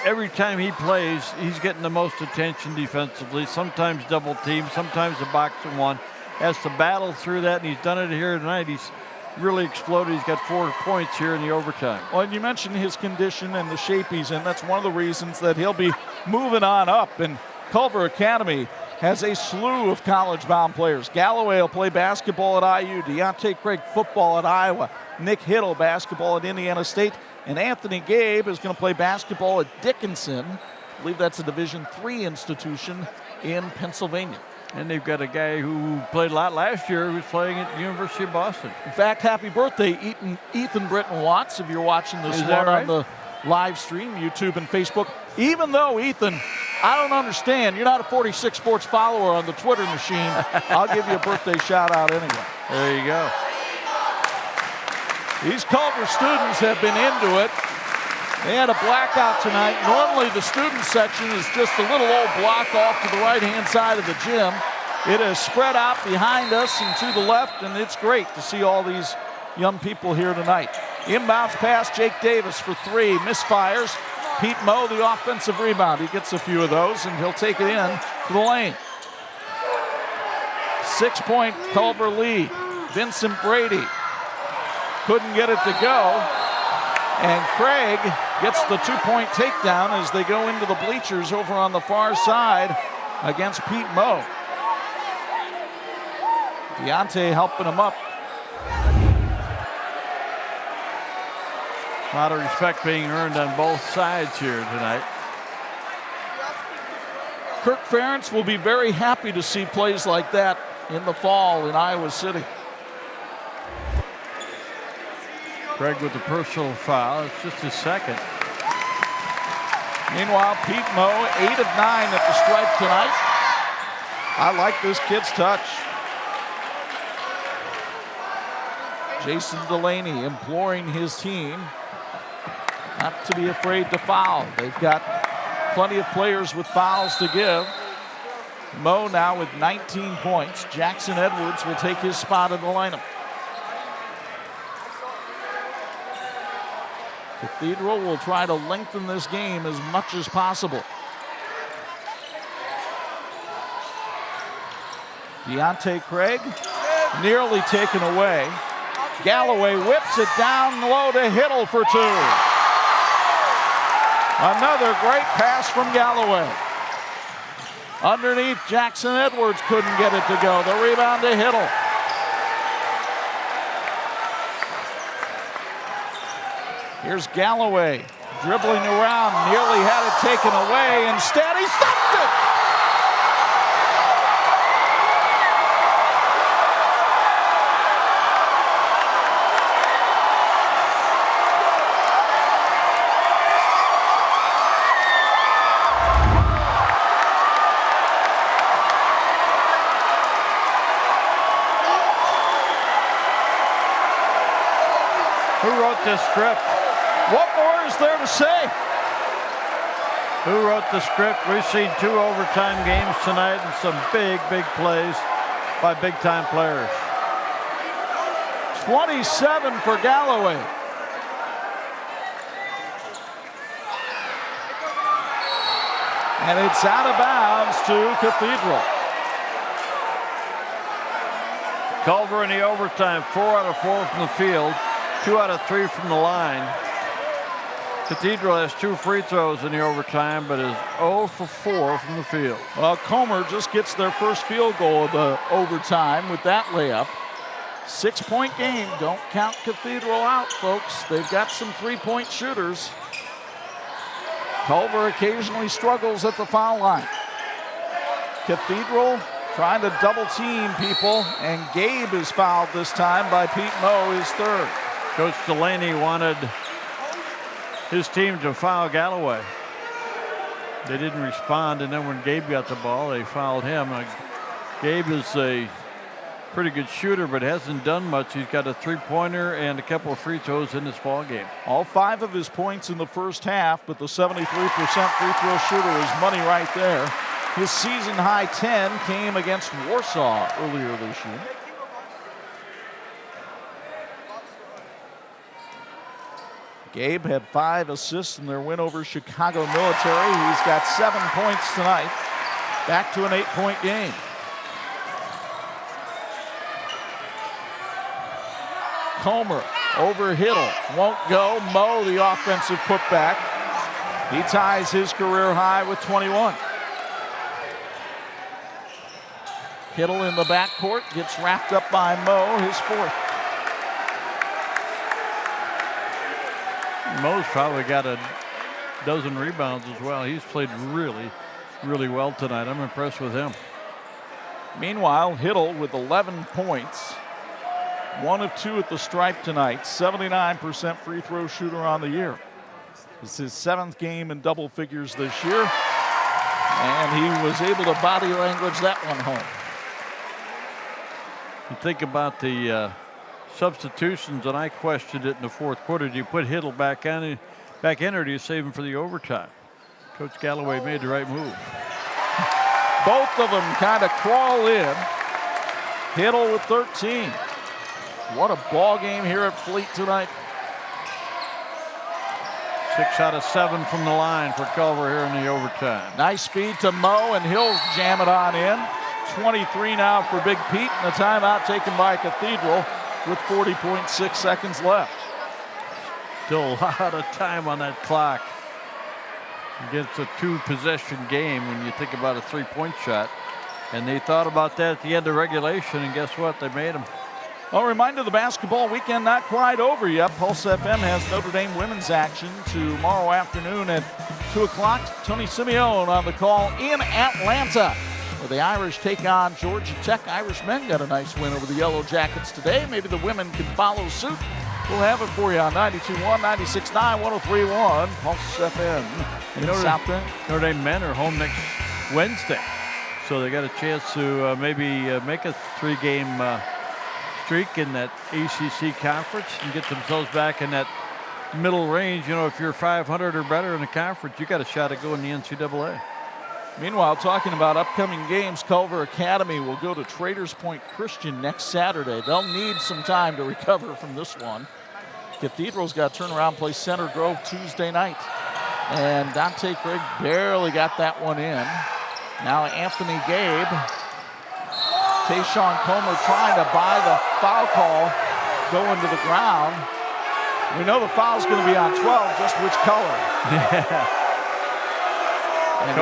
Every time he plays, he's getting the most attention defensively, sometimes double team, sometimes a box and one. Has to battle through that, and he's done it here tonight. He's really exploded. He's got 4 points here in the overtime. Well, and you mentioned his condition and the shape he's in. That's one of the reasons that he'll be moving on up. And Culver Academy has a slew of college-bound players. Galloway will play basketball at IU. Deontay Craig football at Iowa. Nick Hiddle basketball at Indiana State. And Anthony Gabe is going to play basketball at Dickinson. I believe that's a Division III institution in Pennsylvania. And they've got a guy who played a lot last year who's playing at the University of Boston. In fact, happy birthday, Ethan Britton Watts, if you're watching this one right? on the live stream, YouTube and Facebook. Even though, Ethan, I don't understand, you're not a 46 Sports follower on the Twitter machine, I'll give you a birthday shout out anyway. There you go. These Culver students have been into it. They had a blackout tonight. Normally the student section is just a little old block off to the right-hand side of the gym. It has spread out behind us and to the left, and it's great to see all these young people here tonight. Inbounds pass, Jake Davis for three, misfires. Pete Moe, the offensive rebound. He gets a few of those, and he'll take it in to the lane. 6-point Culver lead. Vincent Brady couldn't get it to go. And Craig gets the 2-point takedown as they go into the bleachers over on the far side against Pete Moe. Deontay helping him up. A lot of respect being earned on both sides here tonight. Kirk Ferentz will be very happy to see plays like that in the fall in Iowa City. Craig with the personal foul. It's just his second. Meanwhile, Pete Moe, 8 of 9 at the stripe tonight. I like this kid's touch. Jason Delaney imploring his team not to be afraid to foul. They've got plenty of players with fouls to give. Mo now with 19 points. Jackson Edwards will take his spot in the lineup. Cathedral will try to lengthen this game as much as possible. Deontay Craig nearly taken away. Galloway whips it down low to Hiddle for two. Another great pass from Galloway. Underneath, Jackson Edwards couldn't get it to go. The rebound to Hiddle. Here's Galloway dribbling around, nearly had it taken away. Instead, he stopped it. Who wrote this script? What more is there to say? Who wrote the script? We've seen 2 overtime games tonight and some big, big plays by big-time players. 27 for Galloway. And it's out of bounds to Cathedral. Culver in the overtime, 4 out of 4 from the field, 2 out of 3 from the line. Cathedral has 2 free throws in the overtime, but is 0 for 4 from the field. Well, Comer just gets their first field goal of the overtime with that layup. 6-point game. Don't count Cathedral out, folks. They've got some 3-point shooters. Culver occasionally struggles at the foul line. Cathedral trying to double team people, and Gabe is fouled this time by Pete Moe, his third. Coach Delaney wanted his team to foul Galloway. They didn't respond, and then when Gabe got the ball, they fouled him. Gabe is a pretty good shooter, but hasn't done much. He's got a 3-pointer and a couple of free throws in this ball game. All 5 of his points in the first half, but the 73% free throw shooter is money right there. His season high 10 came against Warsaw earlier this year. Gabe had 5 assists in their win over Chicago Military. He's got 7 points tonight. Back to an 8-point game. Comer over Hiddle. Won't go. Moe, the offensive putback. He ties his career high with 21. Hiddle in the backcourt. Gets wrapped up by Moe, his 4th. Mo's probably got a dozen rebounds as well. He's played really, really well tonight. I'm impressed with him. Meanwhile, Hiddle with 11 points. 1 of 2 at the stripe tonight. 79% free throw shooter on the year. It's his 7th game in double figures this year. And he was able to body language that one home. You think about the substitutions, and I questioned it in the 4th quarter. Do you put Hiddle back in, or do you save him for the overtime? Coach Galloway made the right move. Both of them kind of crawl in. Hiddle with 13. What a ball game here at Fleet tonight. 6 out of 7 from the line for Culver here in the overtime. Nice feed to Moe, and he'll jam it on in. 23 now for Big Pete, and a timeout taken by Cathedral with 40.6 seconds left. Still a lot of time on that clock. Against a 2-possession game when you think about a 3-point shot. And they thought about that at the end of regulation, and guess what? They made them. Well, reminder, the basketball weekend not quite over yet. Pulse FM has Notre Dame women's action tomorrow afternoon at 2 o'clock. Tony Simeone on the call in Atlanta, where the Irish take on Georgia Tech. Irishmen got a nice win over the Yellow Jackets today. Maybe the women can follow suit. We'll have it for you on 92.1, 96.9, 103.1, Pulse FM in South Bend. Notre Dame men are home next Wednesday, so they got a chance to maybe make a 3-game streak in that ACC conference and get themselves back in that middle range. You know, if you're 500 or better in the conference, you got a shot at going to the NCAA. Meanwhile, talking about upcoming games, Culver Academy will go to Traders Point Christian next Saturday. They'll need some time to recover from this one. Cathedral's got to turn around, play Center Grove Tuesday night. And Dante Craig barely got that one in. Now Anthony Gabe. Tayshawn Comer trying to buy the foul call, going to the ground. We know the foul's going to be on 12, just which color. Yeah. And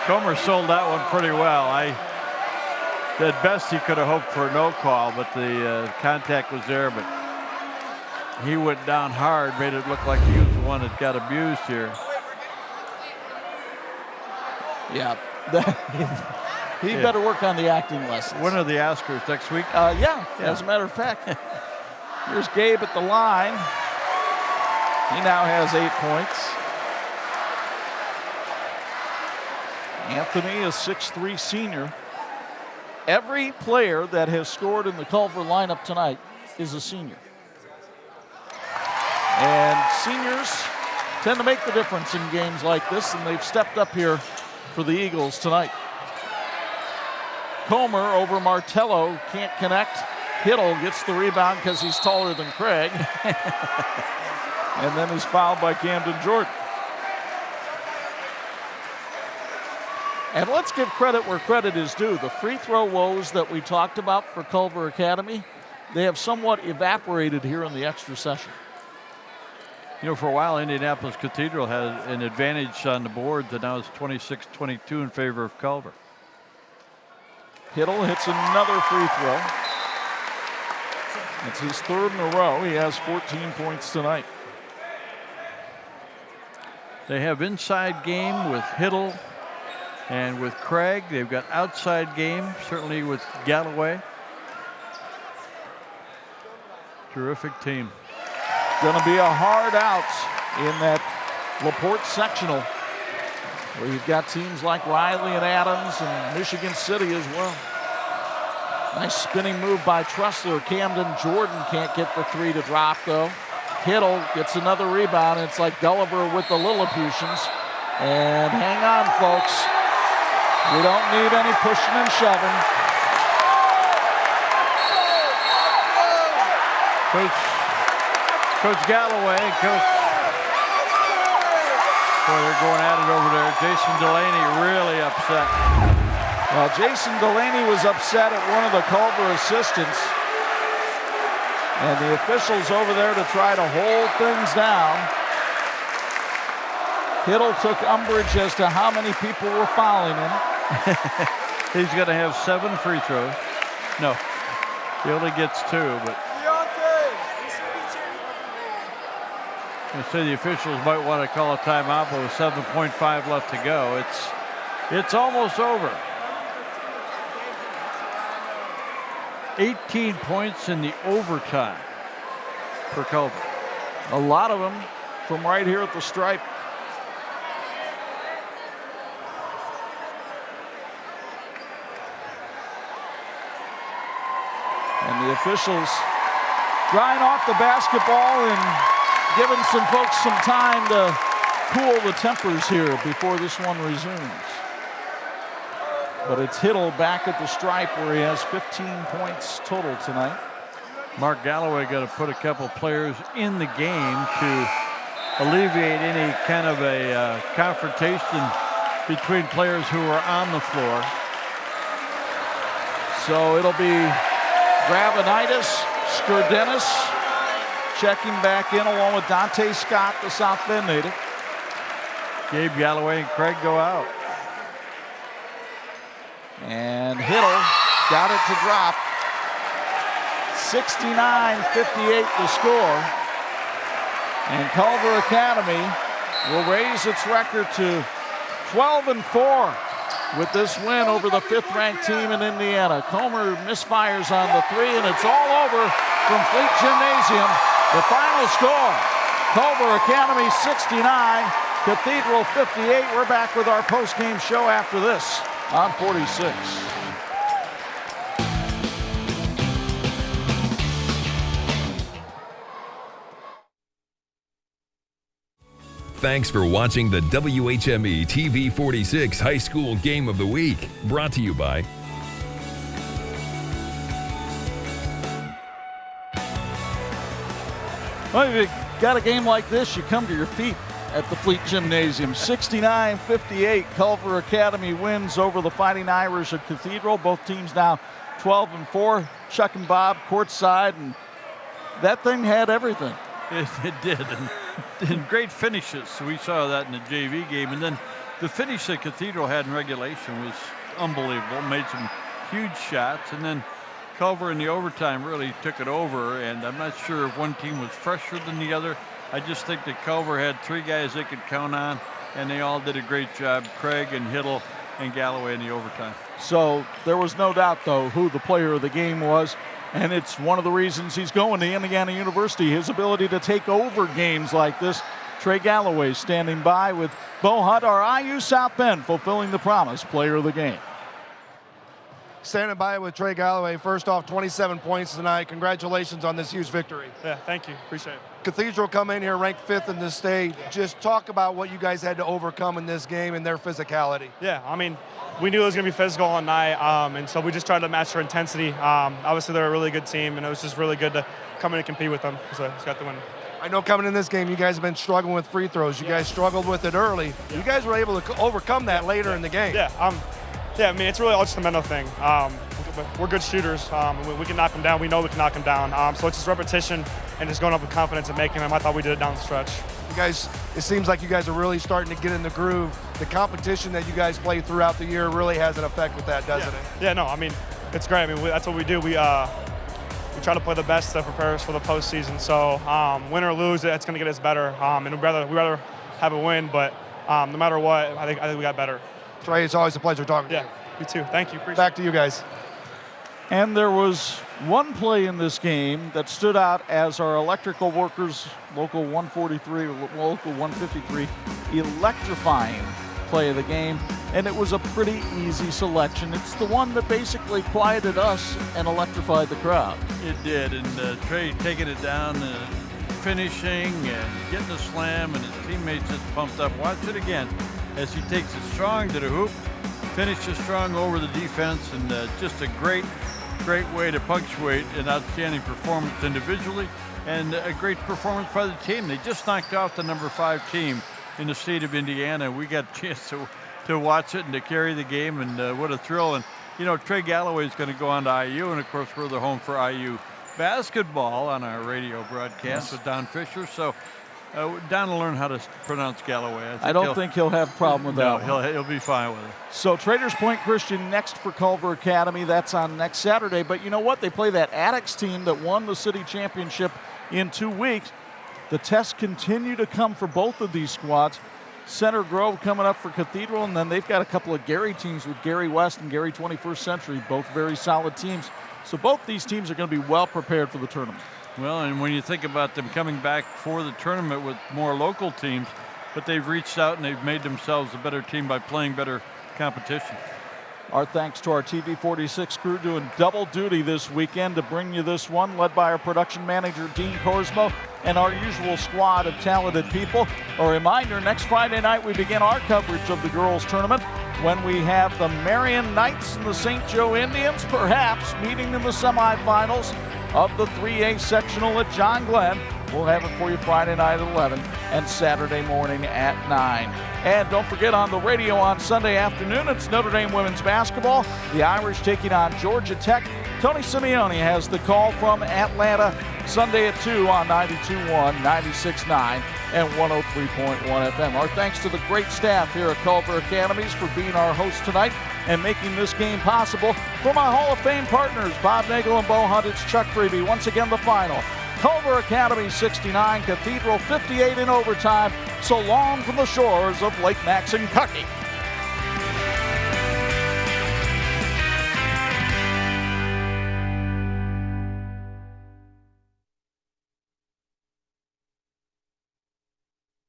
Comer sold that one pretty well. At best, he could have hoped for no call, but the contact was there. But he went down hard, made it look like he was the one that got abused here. Yeah. He better work on the acting lessons. When are the Oscars, next week? Yeah, as a matter of fact. Here's Gabe at the line. He now has 8 points. Anthony, a 6'3" senior. Every player that has scored in the Culver lineup tonight is a senior. And seniors tend to make the difference in games like this, and they've stepped up here for the Eagles tonight. Comer over Martello, can't connect. Hiddle gets the rebound because he's taller than Craig. And then he's fouled by Camden Jordan. And let's give credit where credit is due. The free throw woes that we talked about for Culver Academy, they have somewhat evaporated here in the extra session. You know, for a while, Indianapolis Cathedral had an advantage on the boards, and now it's 26-22 in favor of Culver. Hiddle hits another free throw. It's his third in a row. He has 14 points tonight. They have inside game with Hiddle and with Craig. They've got outside game, certainly with Galloway. Terrific team. Going to be a hard out in that LaPorte sectional, where you've got teams like Riley and Adams and Michigan City as well. Nice spinning move by Tressler. Camden Jordan can't get the three to drop, though. Hiddle gets another rebound. It's like Gulliver with the Lilliputians. And hang on, folks. We don't need any pushing and shoving. Coach Galloway, boy, they're going at it over there. Jason Delaney really upset. Well, Jason Delaney was upset at one of the Culver assistants. And the officials over there to try to hold things down. Hiddle took umbrage as to how many people were fouling him. He's going to have 7 free throws. No, he only gets 2, but I say the officials might want to call a timeout, but with 7.5 left to go, it's almost over. 18 points in the overtime for Culver. A lot of them from right here at the stripe. And the officials drying off the basketball and giving some folks some time to cool the tempers here before this one resumes. But it's Hiddle back at the stripe where he has 15 points total tonight. Mark Galloway got to put a couple players in the game to alleviate any kind of a confrontation between players who are on the floor. So it'll be Gravenitis, Skurdenis checking back in along with Dante Scott, the South Bend native. Gabe Galloway and Craig go out. And Hiddle got it to drop. 69-58 the score. And Culver Academy will raise its record to 12-4 with this win over the 5th-ranked team in Indiana. Comer misfires on the 3, and it's all over from Fleet Gymnasium. The final score, Culver Academy 69, Cathedral 58. We're back with our post-game show after this on 46. Thanks for watching the WHME TV 46 High School Game of the Week, brought to you by Well, if you got a game like this, you come to your feet at the Fleet Gymnasium. 69-58, Culver Academy wins over the Fighting Irish at Cathedral. Both teams now 12-4. Chuck and Bob courtside, and that thing had everything. It did, and great finishes. We saw that in the JV game, and then the finish that Cathedral had in regulation was unbelievable. Made some huge shots, and then Culver in the overtime really took it over, and I'm not sure if one team was fresher than the other. I just think that Culver had three guys they could count on, and they all did a great job, Craig and Hiddle and Galloway in the overtime. So there was no doubt, though, who the player of the game was, and it's one of the reasons he's going to Indiana University, his ability to take over games like this. Trey Galloway standing by with Bo Hunt, our IU South Bend, fulfilling the promise, player of the game. Standing by with Trey Galloway. First off, 27 points tonight. Congratulations on this huge victory. Yeah, thank you. Appreciate it. Cathedral come in here ranked 5th in the state. Just talk about what you guys had to overcome in this game and their physicality. Yeah, I mean, we knew it was going to be physical all night, and so we just tried to match their intensity. Obviously, they're a really good team, and it was just really good to come in and compete with them. So just got the win. I know coming in this game, you guys have been struggling with free throws. You guys struggled with it early. Yeah. You guys were able to overcome that later in the game. Yeah, I mean, it's really all just a mental thing. We're good shooters. We can knock them down. We know we can knock them down. So it's just repetition and just going up with confidence and making them. I thought we did it down the stretch. You guys, it seems like you guys are really starting to get in the groove. The competition that you guys play throughout the year really has an effect with that, doesn't it? Yeah, no, I mean, it's great. I mean, that's what we do. We try to play the best to prepare us for the postseason. So win or lose, it's going to get us better. And we'd rather have a win, but no matter what, I think we got better. Trey, it's always a pleasure talking to you. Yeah, you too. Thank you. Appreciate Back to you guys. And there was one play in this game that stood out as our electrical workers, local 143, local 153, electrifying play of the game. And it was a pretty easy selection. It's the one that basically quieted us and electrified the crowd. It did, and Trey taking it down, finishing and getting a slam, and his teammates just pumped up. Watch it again as he takes it strong to the hoop, finishes strong over the defense, and just a great way to punctuate an outstanding performance individually and a great performance by the team. They just knocked off the number 5 team in the state of Indiana. We got a chance to watch it and to carry the game, and what a thrill. And, you know, Trey Galloway is going to go on to IU, and, of course, we're the home for IU basketball on our radio broadcast with Don Fisher. So Don will learn how to pronounce Galloway. I don't think he'll have a problem with that. No, he'll be fine with it. So Traders Point Christian next for Culver Academy. That's on next Saturday. But you know what? They play that Attucks team that won the city championship in 2 weeks. The tests continue to come for both of these squads. Center Grove coming up for Cathedral, and then they've got a couple of Gary teams with Gary West and Gary 21st Century, both very solid teams. So both these teams are going to be well prepared for the tournament. Well, and when you think about them coming back for the tournament with more local teams, but they've reached out and they've made themselves a better team by playing better competition. Our thanks to our TV 46 crew doing double duty this weekend to bring you this one, led by our production manager, Dean Korsmo, and our usual squad of talented people. A reminder, next Friday night we begin our coverage of the girls' tournament when we have the Marion Knights and the St. Joe Indians, perhaps meeting in the semifinals of the 3A sectional at John Glenn. We'll have it for you Friday night at 11 and Saturday morning at 9. And don't forget, on the radio on Sunday afternoon, it's Notre Dame women's basketball. The Irish taking on Georgia Tech. Tony Simeone has the call from Atlanta Sunday at 2 on 92.1, 96.9, and 103.1 FM. Our thanks to the great staff here at Culver Academies for being our host tonight and making this game possible. For my Hall of Fame partners, Bob Nagel and Bo Hunt, it's Chuck Freeby. Once again, the final. Culver Academy 69, Cathedral 58 in overtime. So long from the shores of Lake Maxine, Kentucky.